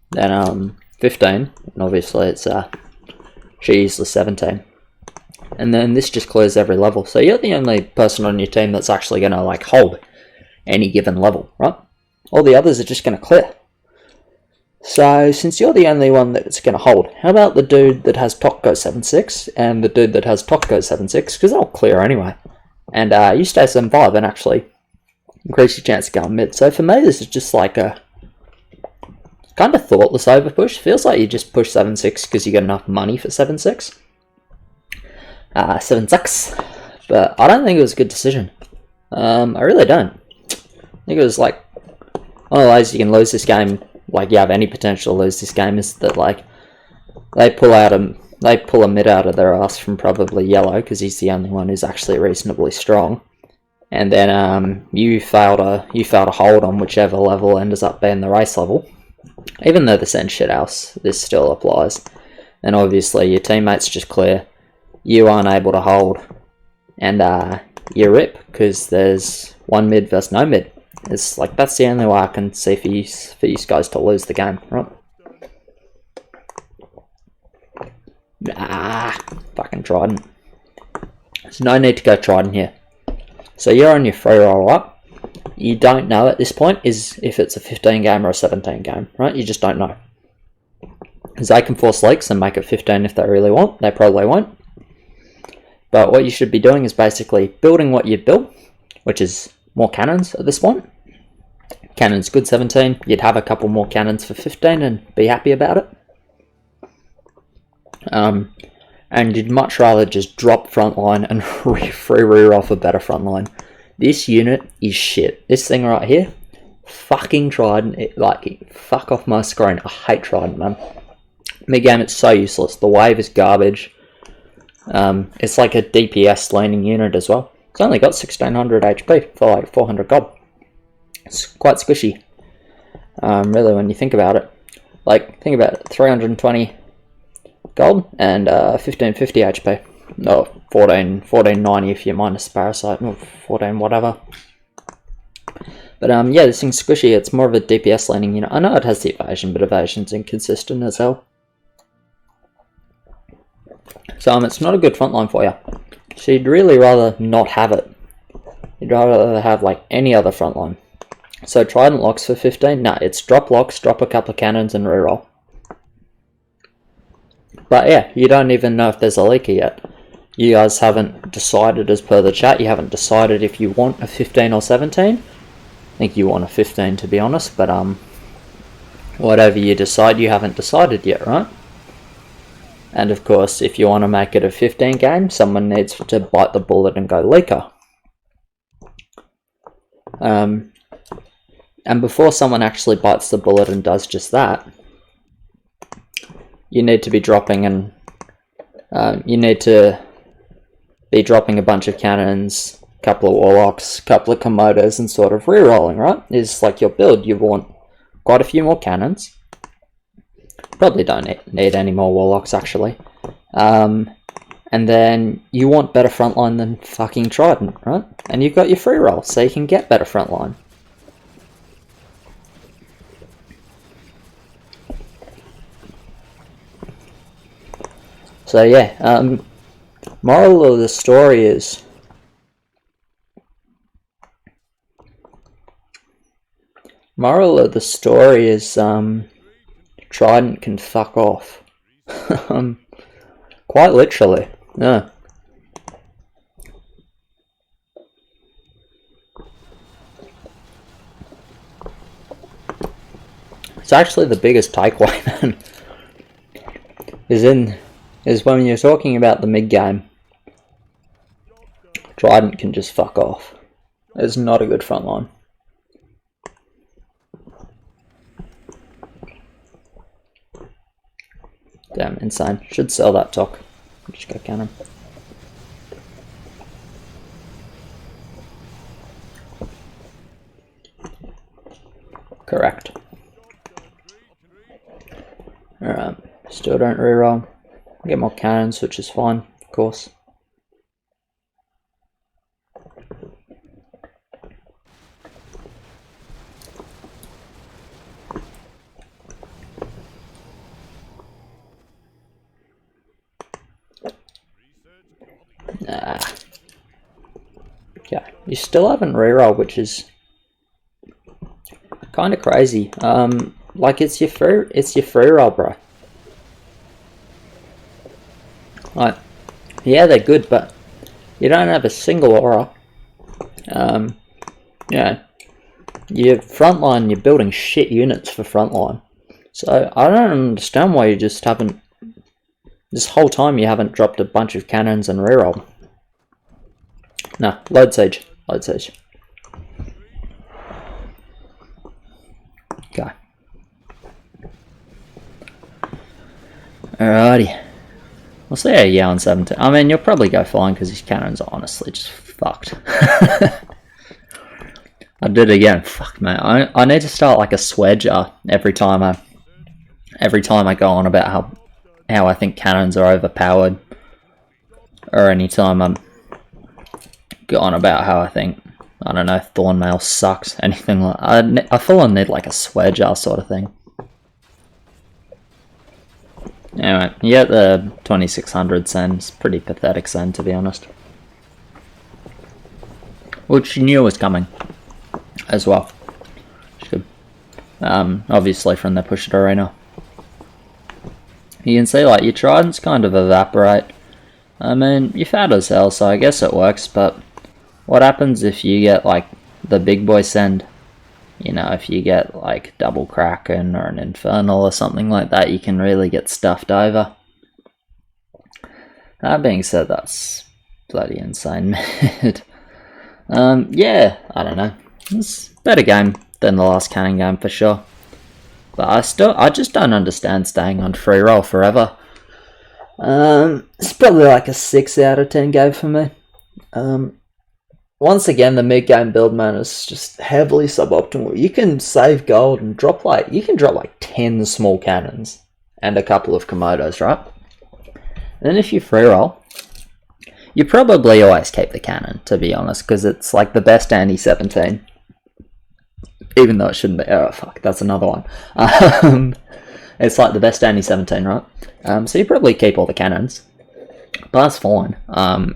Then 15, and obviously it's she's the 17. And then this just clears every level. So you're the only person on your team that's actually going to, like, hold any given level, right? All the others are just going to clear. So, since you're the only one that's going to hold, how about the dude that has Tok go 7-6 and the dude that has Tok go 7-6, because they'll clear anyway. And you stay 7-5 and actually increase your chance of going mid. So for me, this is just like a kind of thoughtless overpush. Feels like you just push 7-6 because you got enough money for 7-6. 7-6. But I don't think it was a good decision. I really don't. I think it was like one of the ways you can lose this game, like you have any potential to lose this game, is that like they pull a mid out of their ass from probably yellow because he's the only one who's actually reasonably strong, and then you fail to hold on whichever level ends up being the race level. Even though this ends shit else, this still applies. And obviously your teammates just clear, you aren't able to hold, and you rip because there's one mid versus no mid. It's like, that's the only way I can see for you guys to lose the game, right? Fucking Trident. There's no need to go Trident here. So you're on your free roll up. You don't know at this point is if it's a 15 game or a 17 game, right? You just don't know. Because they can force leaks and make it 15 if they really want. They probably won't. But what you should be doing is basically building what you built, which is more cannons at this point. Cannons good 17, you'd have a couple more cannons for 15 and be happy about it. And you'd much rather just drop frontline and free reroll for better frontline. This unit is shit. This thing right here, fucking Trident, fuck off my screen. I hate Trident, man. Mid-game, it's so useless. The wave is garbage. It's like a DPS laning unit as well. It's only got 1600 HP for like 400 gold. It's quite squishy. Really, when you think about it. Like, think about it. 320 gold and 1550 HP. No, 1490 if you minus Parasite, or 14 whatever. But yeah, this thing's squishy. It's more of a DPS laning unit. I know it has the evasion, but evasion's inconsistent as hell. So it's not a good frontline for you. So you'd really rather not have it. You'd rather have like any other frontline. So Trident locks for 15. No, it's drop locks, drop a couple of cannons and reroll. But yeah, you don't even know if there's a leaker yet. You guys haven't decided, as per the chat, you haven't decided if you want a 15 or 17. I think you want a 15 to be honest, but whatever you decide, you haven't decided yet, right? And of course, if you want to make it a 15 game, someone needs to bite the bullet and go leaker. And before someone actually bites the bullet and does just that, you need to be dropping a bunch of cannons, a couple of warlocks, a couple of commodos, and sort of re-rolling, right? Is like your build. You want quite a few more cannons. Probably don't need any more warlocks actually. And then you want better frontline than fucking Trident, right? And you've got your free roll, so you can get better frontline. So yeah, moral of the story is Trident can fuck off. Quite literally, yeah. It's actually the biggest takeaway, man. Is when you're talking about the mid game, Trident can just fuck off. It's not a good front line. Damn, insane. Should sell that talk. Just go cannon. Correct. Alright, still don't reroll. Get more cannons, which is fine, of course. Nah. Okay, you still haven't rerolled, which is kind of crazy. Like it's your free roll, bro. Like, yeah, they're good, but you don't have a single aura. Yeah, your frontline, you're building shit units for frontline. So I don't understand why you just haven't. This whole time you haven't dropped a bunch of cannons and reroll. No, load siege, load siege. Okay. Alrighty. We'll see how you go on 17. I mean, you'll probably go fine because these cannons are honestly just fucked. I did it again. Fuck, man. I need to start like a swear jar every time I go on about how I think cannons are overpowered, or any time I'm go on about how I think, I don't know, Thornmail sucks, anything like that. I feel I need like a swear jar sort of thing. Anyway, yeah, the 2600 Sen's pretty pathetic Sen, to be honest. Which you knew was coming as well. Obviously from the Push It Arena. You can see like your Tridents kind of evaporate. I mean, you're fat as hell, so I guess it works, but what happens if you get like the big boy Send? You know, if you get like double Kraken or an Infernal or something like that, you can really get stuffed over. That being said, that's bloody insane mid. Yeah, I don't know. It's a better game than the last cannon game for sure. But I just don't understand staying on free roll forever. It's probably like a 6 out of 10 game for me. Once again, the mid-game build man is just heavily suboptimal. You can save gold and drop like 10 small cannons and a couple of Komodos, right? And then if you free roll, you probably always keep the cannon, to be honest, because it's like the best anti-17. Even though it shouldn't be. Oh, fuck, that's another one. It's like the best anti-17, right? So you probably keep all the cannons. But that's fine.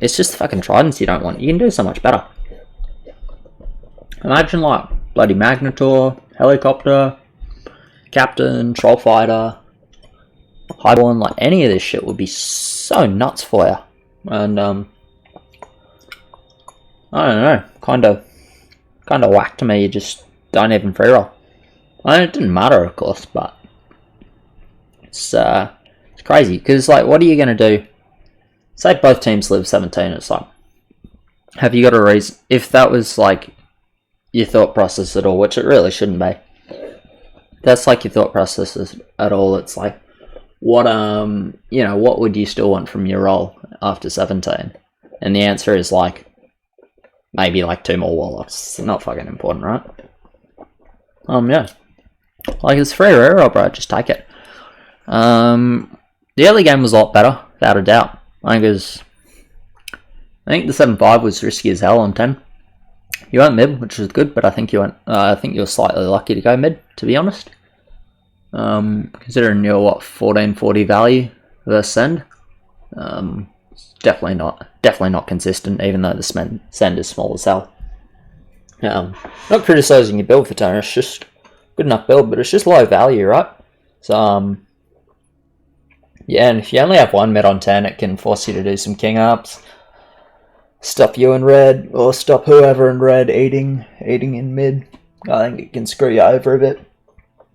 It's just the fucking tridents you don't want. You can do so much better. Imagine like bloody Magnetor, helicopter, captain, troll fighter, highborn, like any of this shit would be so nuts for you. And I don't know, kind of whack to me. You just don't even free roll. I mean, it didn't matter, of course, but it's crazy because like, what are you gonna do? Say both teams live 17. It's like, have you got a reason? If that was like your thought process at all, which it really shouldn't be. That's like your thought process at all. It's like, what what would you still want from your roll after 17? And the answer is like, maybe like 2 more warlocks. It's not fucking important, right? Yeah. Like, it's free rare, bro. Just take it. The early game was a lot better, without a doubt. I think the 7-5 was risky as hell on 10. You went mid, which was good, but I think you were slightly lucky to go mid, to be honest. Considering you're 1440 value versus send. Definitely not consistent, even though the send is small as hell. Not criticizing your build for turn, it's just good enough build, but it's just low value, right? So yeah, and if you only have one mid on 10, it can force you to do some king ups, stop you in red, or stop whoever in red eating in mid. I think it can screw you over a bit.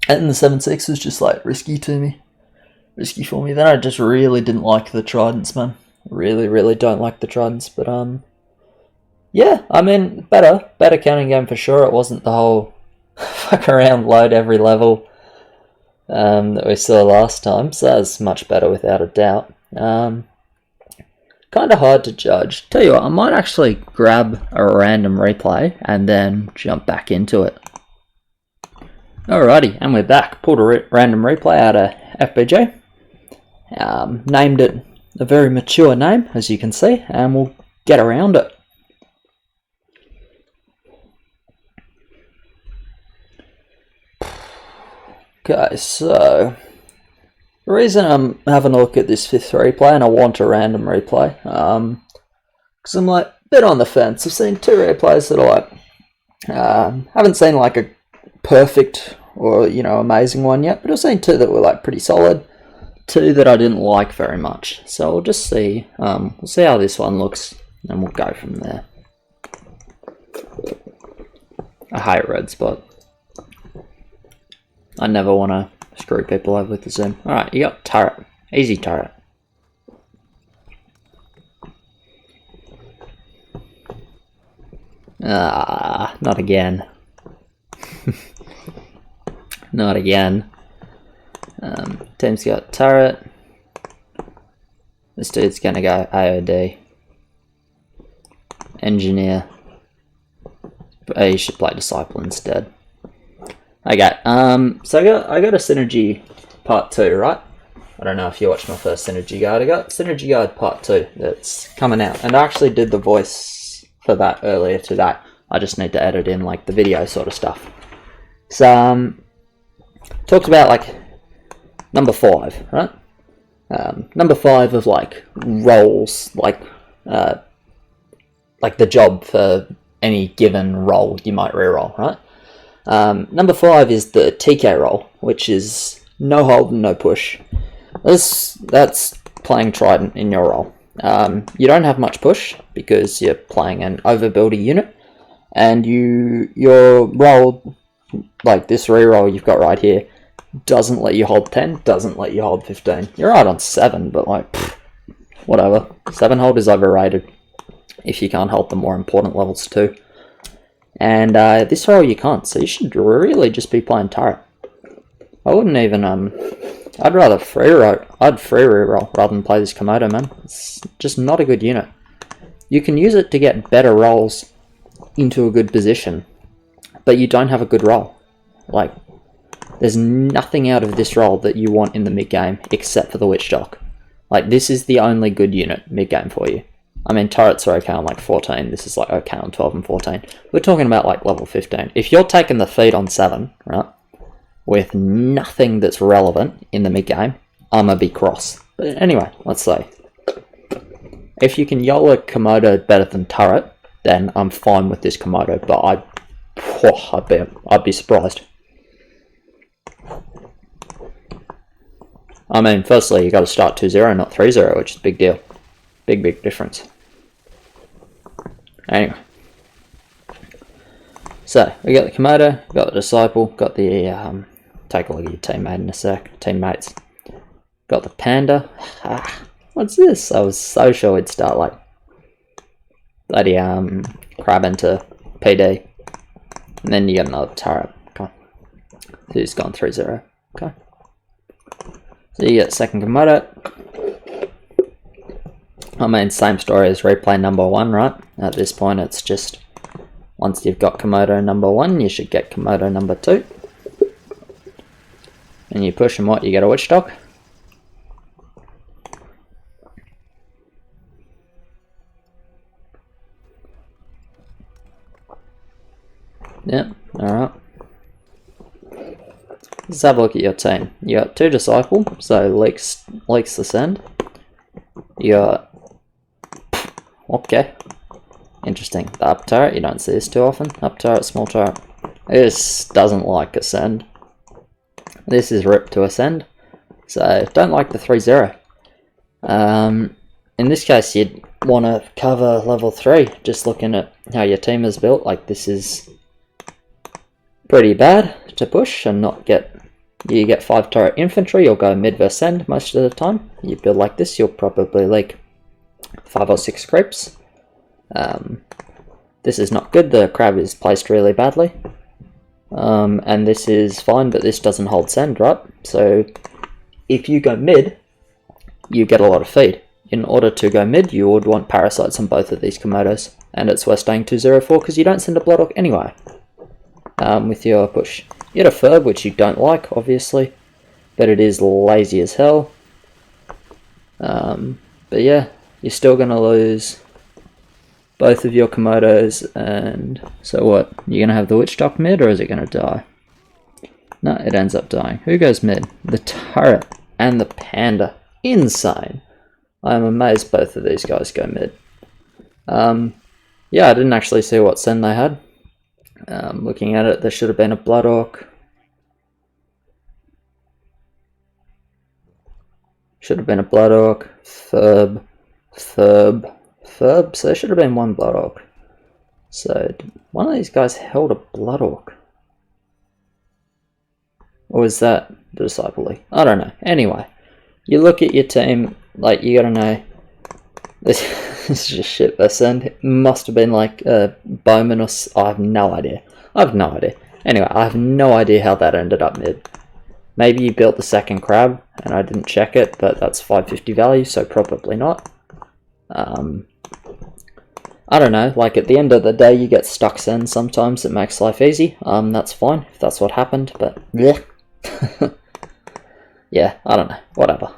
And the 7-6 was just like risky for me. Then I just really didn't like the tridents, man. Really don't like the tridents. But yeah, I mean, better counting game for sure. It wasn't the whole fuck around load every level that we saw last time, so that's much better without a doubt. Kind of hard to judge. Tell you what, I might actually grab a random replay and then jump back into it. Alrighty, and we're back. Pulled a random replay out of FBJ. Named it a very mature name, as you can see, and we'll get around it. Okay, so the reason I'm having a look at this 5th replay, and I want a random replay, because I'm like a bit on the fence. I've seen 2 replays that are like, haven't seen like a perfect or amazing one yet, but I've seen 2 that were like pretty solid, 2 that I didn't like very much. So we'll just see. We'll see how this one looks, and we'll go from there. I hate red spot. I never want to screw people over with the zoom. Alright, you got turret. Easy turret. Not again. Not again. Team's got turret. This dude's gonna go AOD. Engineer. But you should play Disciple instead. Okay, so I got a Synergy Part 2, right? I don't know if you watched my first Synergy Guide. I got Synergy Guide Part 2 that's coming out. And I actually did the voice for that earlier today. I just need to edit in like the video sort of stuff. So, talked about like number 5, right? Number 5 of like roles, like the job for any given role you might reroll, right? Number 5 is the TK role, which is no hold and no push. That's playing Trident in your role. You don't have much push because you're playing an overbuilder unit, and your role, like this reroll you've got right here, doesn't let you hold 10, doesn't let you hold 15. You're right on 7, but like, whatever. 7 hold is overrated if you can't hold the more important levels too. And this roll you can't, so you should really just be playing turret. I wouldn't even, I'd rather free reroll rather than play this Komodo, man. It's just not a good unit. You can use it to get better rolls into a good position, but you don't have a good roll. Like, there's nothing out of this roll that you want in the mid-game except for the Witch Dock. Like, this is the only good unit mid-game for you. I mean, turrets are okay on like 14, this is like okay on 12 and 14. We're talking about like level 15. If you're taking the feed on 7, right, with nothing that's relevant in the mid-game, I'm gonna be cross. But anyway, let's say, if you can YOLO Komodo better than turret, then I'm fine with this Komodo, but I'd be surprised. I mean, firstly, you got to start 2-0, not 3-0, which is a big deal. Big difference. Anyway. So, we got the Komodo, got the Disciple, got the, take a look at your teammate in a sec, teammates. Got the Panda. What's this? I was so sure we'd start like bloody, crab into PD. And then you get another turret. Okay. Who's gone 3-0. Okay. So you get second Komodo. I mean, same story as replay number 1, right? At this point, it's just once you've got Komodo number 1, you should get Komodo number 2. And you push and what? You get a Witch Dock. Yep, alright. Let's have a look at your team. You got 2 Disciple, so leaks the send. You got... okay. Interesting. The up turret, you don't see this too often. Up turret, small turret. This doesn't like ascend. This is ripped to ascend. So, don't like the 3-0. In this case, you'd want to cover level 3. Just looking at how your team is built, like this is pretty bad to push and not get... You get 5 turret infantry, you'll go mid versus end most of the time. You build like this, you'll probably leak 5 or 6 creeps. This is not good, the crab is placed really badly. And this is fine, but this doesn't hold send, right? So if you go mid, you get a lot of feed. In order to go mid, you would want parasites on both of these Komodos. And it's worth staying 2-0-4 because you don't send a Bloodhawk anyway. With your push. You get a Furb, which you don't like, obviously, but it is lazy as hell. But yeah, you're still going to lose both of your Komodos, and so what? You're going to have the Witch Dock mid, or is it going to die? No, it ends up dying. Who goes mid? The turret and the Panda. Insane. I'm amazed both of these guys go mid. Yeah, I didn't actually see what send they had. Looking at it, there should have been a Bloodhawk. Should have been a Bloodhawk, Furb, so there should have been 1 Bloodhawk. So, one of these guys held a Bloodhawk. Or was that the Disciple? I don't know. Anyway, you look at your team, like, you gotta know, this is just shit they send. It must have been like Bowman or... I have no idea. Anyway, I have no idea how that ended up mid. Maybe you built the second crab, and I didn't check it, but that's 550 value, so probably not. I don't know, like at the end of the day you get stuck send sometimes, it makes life easy. That's fine, if that's what happened, but yeah. Yeah, I don't know, whatever.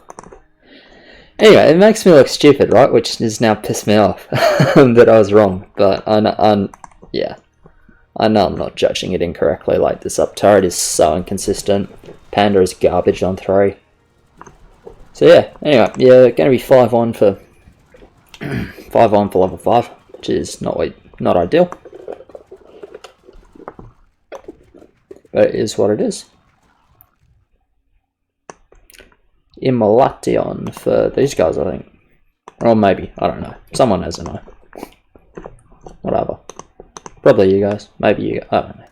Anyway, it makes me look stupid, right? Which has now pissed me off that I was wrong. But yeah, I know I'm not judging it incorrectly. Like, this up turret is so inconsistent. Panda is garbage on 3. So yeah, anyway, you're going to be 5 on for 5 on for level 5, which is not ideal. But it is what it is. Immolation for these guys, I think. Or maybe, I don't know. Someone has a know. Whatever. Probably you guys. Maybe you guys. I don't know.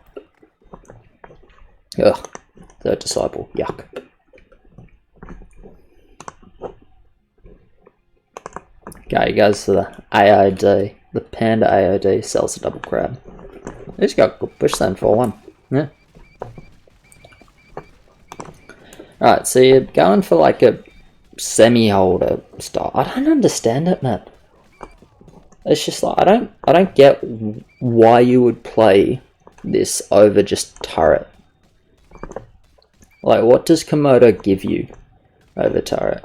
Ugh. The Disciple. Yuck. Okay, he goes to the AOD. The Panda AOD sells a double crab. He's got good push then for 1. Yeah. Right, so you're going for like a semi-holder style. I don't understand it, man. It's just like I don't get why you would play this over just turret. Like, what does Komodo give you over turret?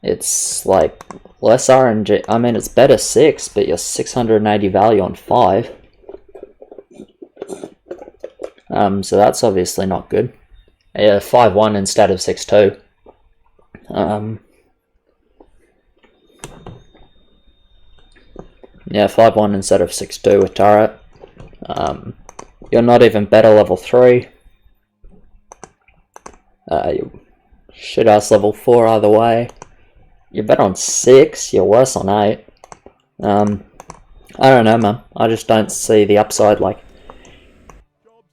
It's like less RNG. I mean, it's better 6, but you're 680 value on 5. So that's obviously not good. Yeah, 5-1 instead of 6-2. Yeah, 5-1 instead of 6-2 with turret. You're not even better level 3. You shit-ass level 4 either way. You're better on 6, you're worse on 8. I don't know, man. I just don't see the upside. Like,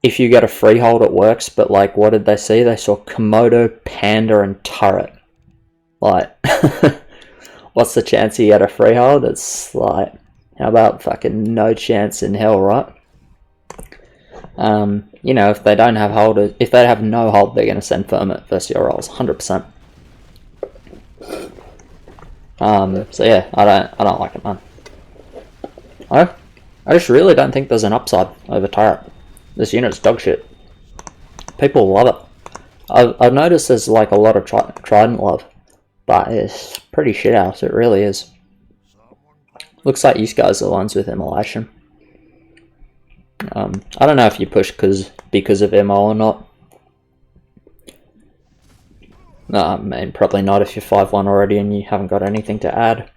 if you get a freehold, it works, but like, what did they see? They saw Komodo, Panda, and turret. Like, what's the chance you get a freehold? It's like, how about fucking no chance in hell, right? You know, if they don't have holders, if they have no hold, they're going to send Ferment versus your rolls, 100%. So yeah, I don't like it, man. I just really don't think there's an upside over turret. This unit's dog shit. People love it. I've noticed there's like a lot of Trident love, but it's pretty shit house. It really is. Looks like you guys are the ones with immolation. I don't know if you push because of MO or not. No, I mean, probably not if you're 5-1 already and you haven't got anything to add.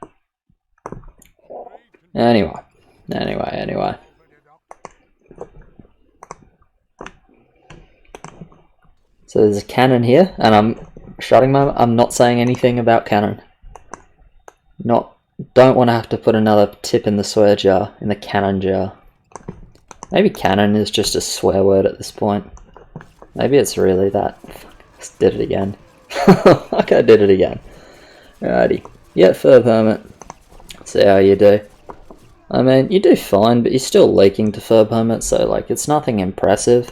Anyway. So there's a cannon here, and I'm not saying anything about cannon. Don't want to have to put another tip in the swear jar, in the cannon jar. Maybe cannon is just a swear word at this point. Maybe it's really that. Just did it again. Fuck, I did it again. Alrighty. Yeah, Fur Hermit. See how you do. I mean, you do fine, but you're still leaking to Fur Hermit, so like, it's nothing impressive.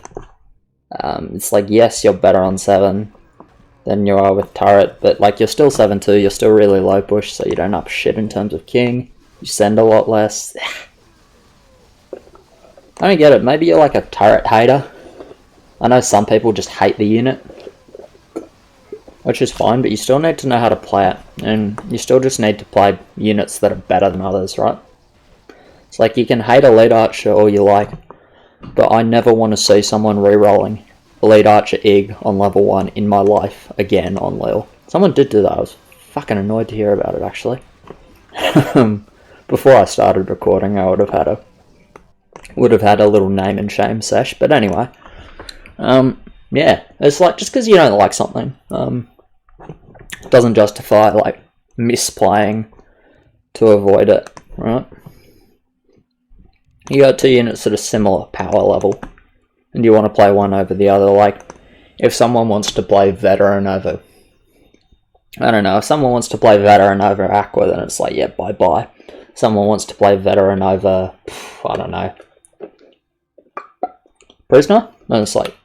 It's like, yes, you're better on 7 than you are with turret, but like, you're still 7-2, you're still really low push, so you don't up shit in terms of king. You send a lot less. I don't get it. Maybe you're like a turret hater. I know some people just hate the unit, which is fine, but you still need to know how to play it, and you still just need to play units that are better than others, right? It's like, you can hate a lead archer all you like, but I never want to see someone re-rolling a lead archer egg on level 1 in my life again on LIHL. Someone did do that. I was fucking annoyed to hear about it, actually. Before I started recording, I would have had a little name and shame sesh, but anyway. Yeah, it's like, just because you don't like something, doesn't justify, like, misplaying to avoid it, right? You got 2 units that are similar power level, and you want to play one over the other. Like, if someone wants to play Veteran over, I don't know, if someone wants to play Veteran over Aqua, then it's like, yeah, bye-bye. Someone wants to play Veteran over, I don't know, Prisoner, then it's like,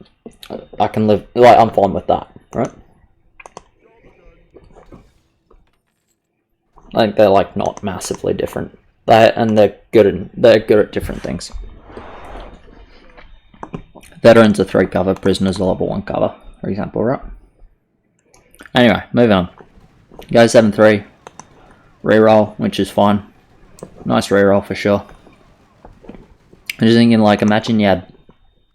I can live, like, I'm fine with that, right? Like, they're like not massively different. They're good at different things. Veterans are 3 cover, prisoners are level 1 cover, for example, right? Anyway, moving on. Go 7-3. Reroll, which is fine. Nice reroll for sure. I'm just thinking, like, imagine you had a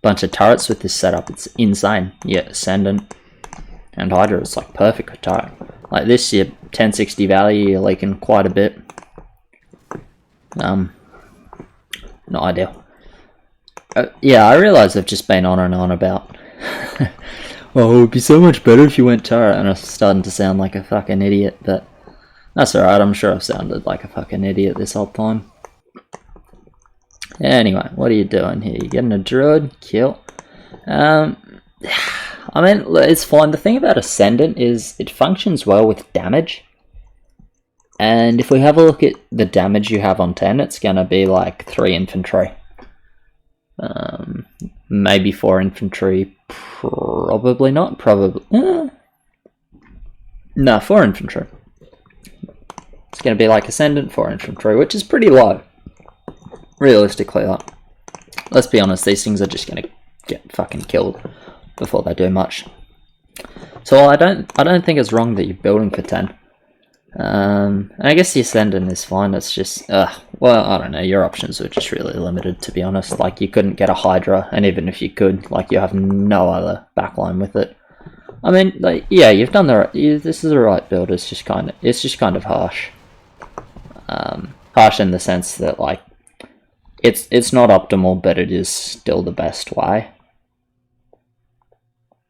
bunch of turrets with this setup. It's insane. Yeah, Ascendant and Hydra is like perfect for turret. Like this, your 1060 value, you're leaking quite a bit. Not ideal. Yeah, I realise I've just been on and on about, well, it would be so much better if you went turret, and I'm starting to sound like a fucking idiot, but that's alright, I'm sure I've sounded like a fucking idiot this whole time. Anyway, what are you doing here? You're getting a druid? Kill. I mean, it's fine. The thing about Ascendant is it functions well with damage. And if we have a look at the damage you have on 10, it's going to be like 3 infantry. Maybe 4 infantry. Probably not. Probably. No, 4 infantry. It's going to be like Ascendant 4 infantry, which is pretty low. Realistically, like, let's be honest, these things are just going to get fucking killed before they do much. So I don't think it's wrong that you're building for 10. And I guess the Ascendant is fine. It's just, well, I don't know. Your options were just really limited, to be honest. Like, you couldn't get a Hydra, and even if you could, like, you have no other backline with it. I mean, like, yeah, you've done the right. This is the right build. It's just kind of harsh. Harsh in the sense that, like, it's not optimal, but it is still the best way.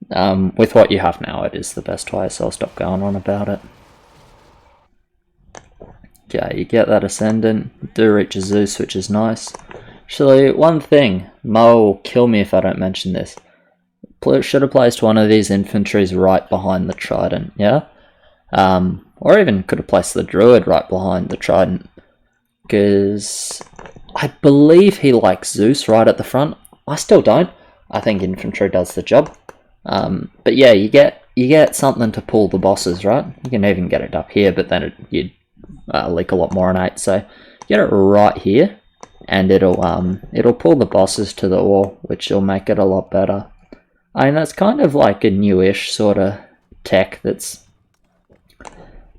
With what you have now, it is the best way, so I'll stop going on about it. Okay, you get that Ascendant, do reach a Zeus, which is nice. Actually, one thing, Mo will kill me if I don't mention this. Should have placed one of these infantries right behind the Trident, yeah? Or even could have placed the Druid right behind the Trident. Because I believe he likes Zeus right at the front. I still don't. I think infantry does the job. But yeah, you get something to pull the bosses, right? You can even get it up here, but then you'd leak a lot more on 8. So get it right here, and it'll pull the bosses to the wall, which will make it a lot better. I mean, that's kind of like a newish sort of tech that's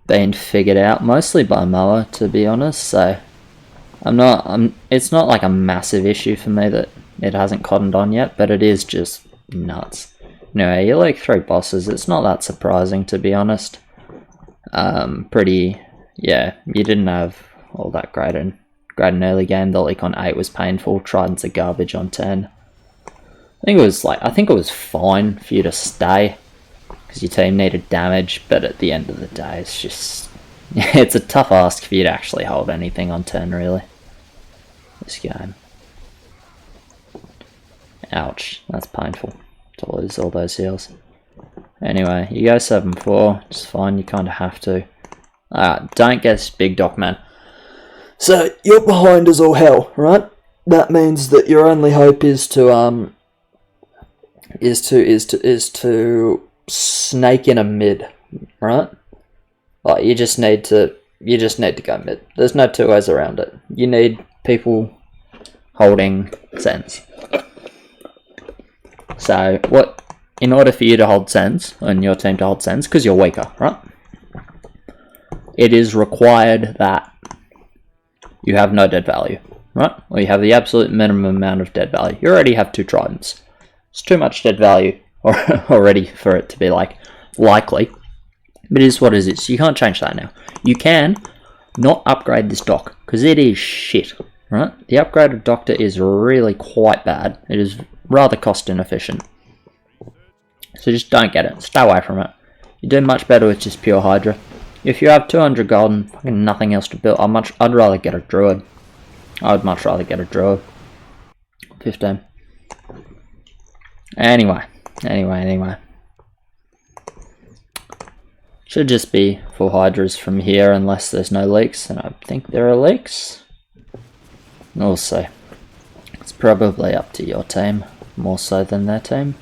been figured out mostly by Moa, to be honest. So it's not like a massive issue for me that it hasn't cottoned on yet, but it is just nuts. Anyway, you like 3 bosses. It's not that surprising, to be honest. Yeah, you didn't have all that great in early game. The leak on 8 was painful. Tridents are garbage on 10. I think it was fine for you to stay because your team needed damage, but at the end of the day, it's just it's a tough ask for you to actually hold anything on 10, really. This game. Ouch, that's painful to lose all those heals. Anyway, you go 7-4, it's fine, you kind of have to. Don't get big doc, man. So, you're behind as all hell, right? That means that your only hope is to snake in a mid, right? Like, you just need to go mid. There's no 2 ways around it. You need people holding Sens. So, in order for you to hold Sens, and your team to hold Sens, because you're weaker, right? It is required that you have no dead value, right? Or you have the absolute minimum amount of dead value. You already have 2 Tridents. It's too much dead value already for it to be, like, likely. But it is what it is. You can't change that now. You can not upgrade this dock, because it is shit, right? The upgraded Doctor is really quite bad. It is rather cost inefficient. So just don't get it. Stay away from it. You do much better with just pure Hydra. If you have 200 gold and fucking nothing else to build, I'd rather get a Druid. I would much rather get a Druid. 15. Anyway. Should just be full Hydras from here unless there's no leaks, and I think there are leaks. We'll see. It's probably up to your team, more so than their team.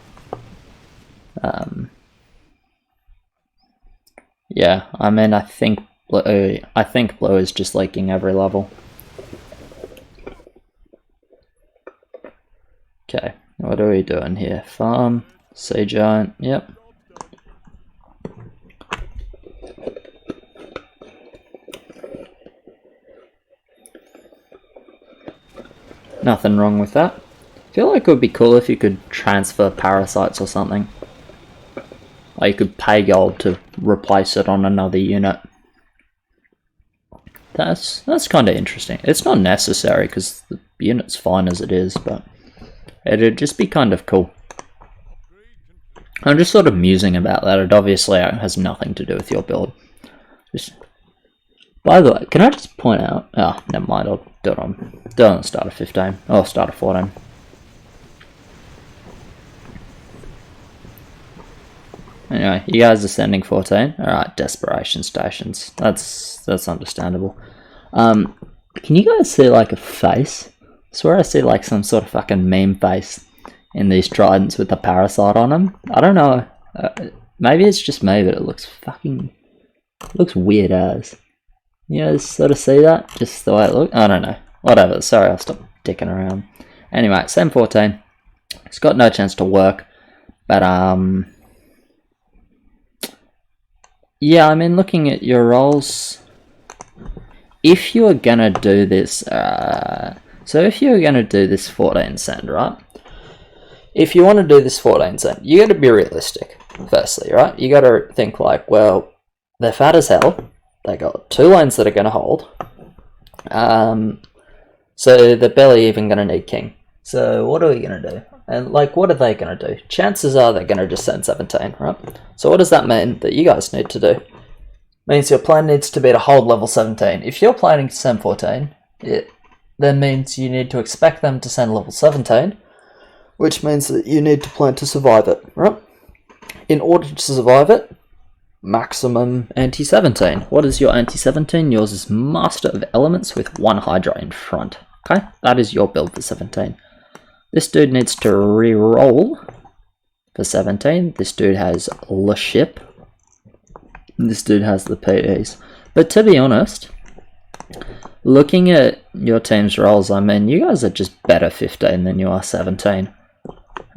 Yeah, I mean, I think blue is just leaking every level. Okay, what are we doing here? Farm, Sea Giant, yep. Nothing wrong with that. I feel like it would be cool if you could transfer parasites or something. Or you could pay gold to replace it on another unit. That's kind of interesting. It's not necessary because the unit's fine as it is, but it'd just be kind of cool. I'm just sort of musing about that. It obviously has nothing to do with your build. By the way, can I just point out... Oh, never mind. I'll do it on the start of 15. Oh, start of 14. Anyway, you guys are sending 14. Alright, desperation stations. That's understandable. Can you guys see like a face? I swear I see like some sort of fucking meme face in these tridents with the parasite on them. I don't know. Maybe it's just me, but it looks fucking Looks weird as. You guys sort of see that? Just the way it looks? I don't know. Whatever. Sorry, I'll stop dicking around. Anyway, Sam 14. It's got no chance to work. But, yeah, I mean, looking at your rolls, if you are going to do this, so if you're going to do this 14 cent, right? If you want to do this 14 cent, you got to be realistic, firstly, right? You got to think like, well, they're fat as hell. They got 2 lanes that are going to hold. So they're barely even going to need king. So what are we going to do? And like, what are they going to do? Chances are they're going to just send 17, right? So what does that mean that you guys need to do? It means your plan needs to be to hold level 17. If you're planning to send 14, it then means you need to expect them to send level 17, which means that you need to plan to survive it, right? In order to survive it, maximum anti-17. What is your anti-17? Yours is Master of Elements with 1 Hydra in front. Okay, that is your build for 17. This dude needs to re-roll for 17. This dude has LIHL. This dude has the PDs. But to be honest, looking at your team's rolls, I mean, you guys are just better 15 than you are 17.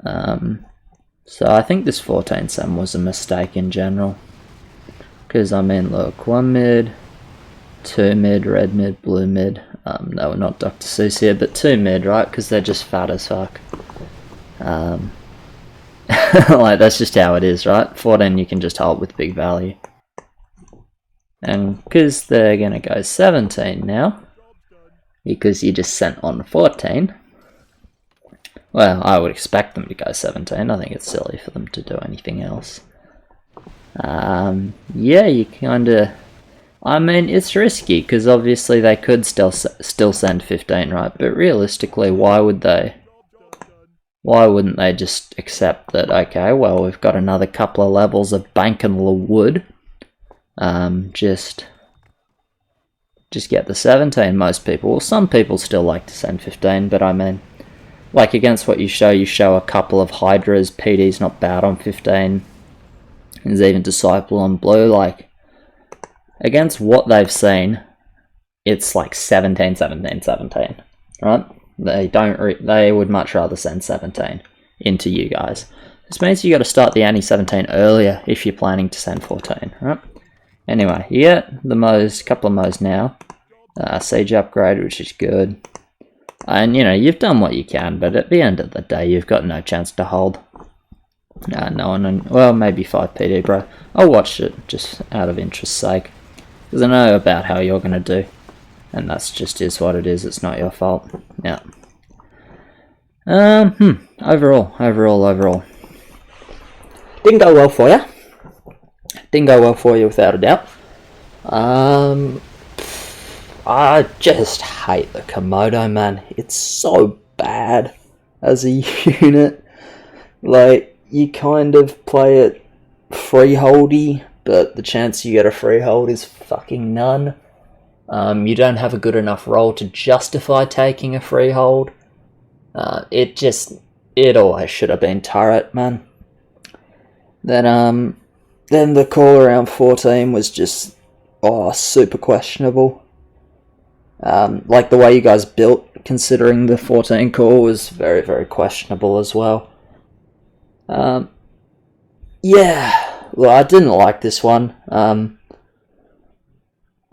So I think this 14 Sam was a mistake in general. Because, I mean, look, 1 mid, 2 mid, red mid, blue mid. No, not Dr. Seuss here, but 2 mid, right? Because they're just fat as fuck. Like, that's just how it is, right? 14 you can just hold with big value. And because they're going to go 17 now, because you just sent on 14, well, I would expect them to go 17. I think it's silly for them to do anything else. Yeah, you kind of... I mean, it's risky, because obviously they could still send 15, right? But realistically, why would they? Why wouldn't they just accept that, okay, well, we've got another couple of levels of bankable wood. Just get the 17, most people. Well, some people still like to send 15, but I mean, like against what you show a couple of Hydras, PD's not bad on 15. There's even Disciple on blue, like, against what they've seen, it's like 17, 17, 17, right? They would much rather send 17 into you guys. This means you got to start the anti-17 earlier if you're planning to send 14, right? Anyway, you get the couple of mows now. Siege upgrade, which is good. And, you know, you've done what you can, but at the end of the day, you've got no chance to hold. No one, well, maybe 5 PD, bro. I'll watch it just out of interest's sake. Because I know about how you're going to do. And that's just is what it is. It's not your fault. Yeah. Overall. Didn't go well for you. Didn't go well for you without a doubt. I just hate the Komodo, man. It's so bad as a unit. Like, you kind of play it freeholdy, but the chance you get a freehold is fucking none. You don't have a good enough roll to justify taking a freehold. It always should have been turret, man. Then the call around 14 was just, super questionable. Like the way you guys built, considering the 14 call, was very, very questionable as well. Yeah, well, I didn't like this one.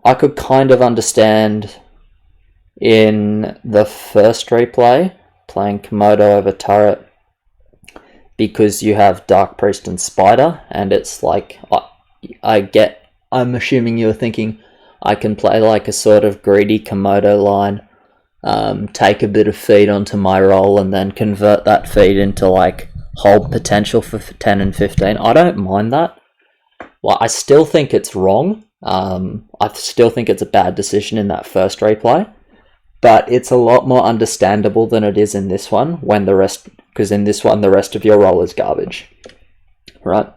I could kind of understand in the first replay, playing Komodo over turret, because you have Dark Priest and Spider, and it's like, I'm assuming you're thinking, I can play like a sort of greedy Komodo line, take a bit of feed onto my roll, and then convert that feed into like hold potential for 10 and 15. I don't mind that. Well, I still think it's wrong. I still think it's a bad decision in that first replay, but it's a lot more understandable than it is in this one, because in this one the rest of your roll is garbage, right?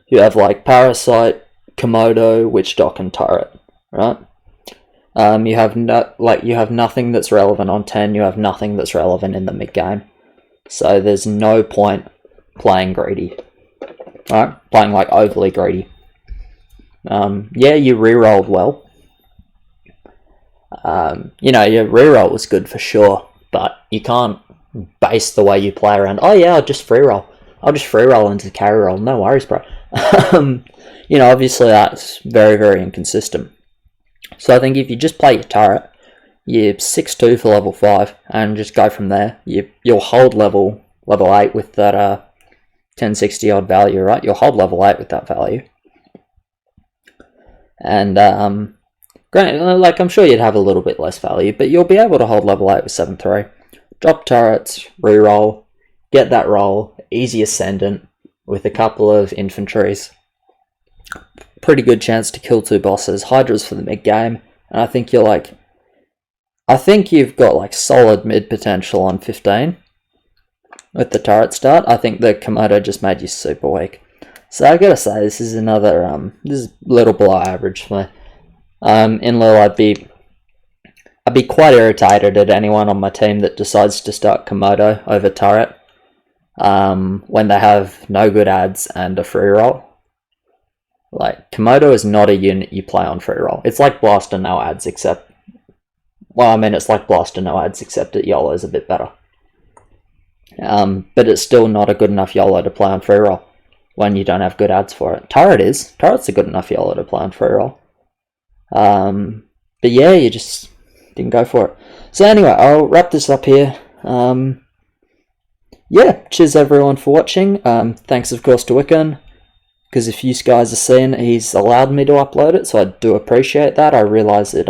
You have like Parasite, Komodo, Witch Dock, and Turret, right? You have nothing that's relevant on 10. You have nothing that's relevant in the mid game, so there's no point playing greedy, right? Playing like overly greedy. Yeah, you re-rolled well. Your reroll was good for sure, but you can't base the way you play around. Oh yeah, I'll just free roll. I'll just free roll into carry roll. No worries, bro. Obviously that's very, very inconsistent. So I think if you just play your turret, you're 6-2 for level 5, and just go from there. You'll hold level 8 with that 1060 odd value, right? You'll hold level 8 with that value. And like, I'm sure you'd have a little bit less value, but you'll be able to hold level 8 with 7-3. Drop turrets, reroll, get that roll, easy ascendant with a couple of infantries. Pretty good chance to kill 2 bosses. Hydras for the mid game, and I think you've got like solid mid potential on 15 with the turret start. I think the Komodo just made you super weak. So I gotta say, this is another this is a little below average for me. In LIHL, I'd be quite irritated at anyone on my team that decides to start Komodo over turret when they have no good ads and a free roll. Like, Komodo is not a unit you play on free roll. It's like Blaster no ads, except... Well, I mean, it's like Blaster no ads, except that YOLO's a bit better. But it's still not a good enough YOLO to play on free roll when you don't have good ads for it. Turret is. Turret's a good enough YOLO to play on free roll. But yeah, you just didn't go for it. So anyway, I'll wrap this up here. Yeah, cheers everyone for watching. Thanks of course to Wikarn, because if you guys are seeing it, he's allowed me to upload it, so I do appreciate that. I realise it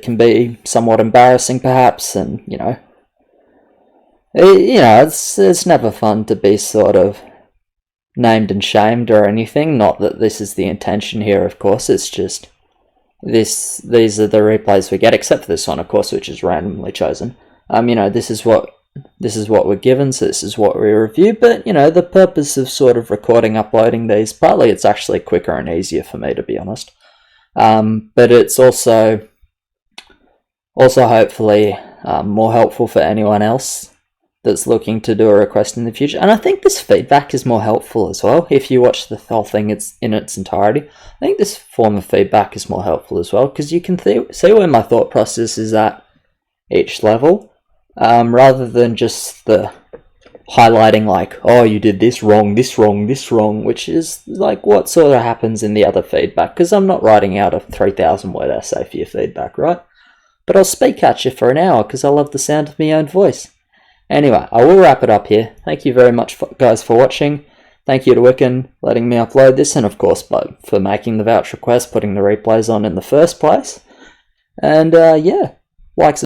can be somewhat embarrassing perhaps, and it's never fun to be sort of named and shamed or anything. Not that this is the intention here, of course. It's just these are the replays we get, except for this one, of course, which is randomly chosen. This is what we're given, so this is what we review. But the purpose of sort of recording, uploading these, partly it's actually quicker and easier for me, to be honest. But it's also hopefully more helpful for anyone else that's looking to do a request in the future. And I think this feedback is more helpful as well. If you watch the whole thing in its entirety, I think this form of feedback is more helpful as well, because you can see where my thought process is at each level, rather than just the highlighting like, oh, you did this wrong, which is like what sort of happens in the other feedback, because I'm not writing out a 3,000 word essay for your feedback, right? But I'll speak at you for an hour because I love the sound of my own voice. Anyway, I will wrap it up here. Thank you very much, guys, for watching. Thank you to Wikarn letting me upload this, and of course for making the vouch request, putting the replays on in the first place. And yeah, like,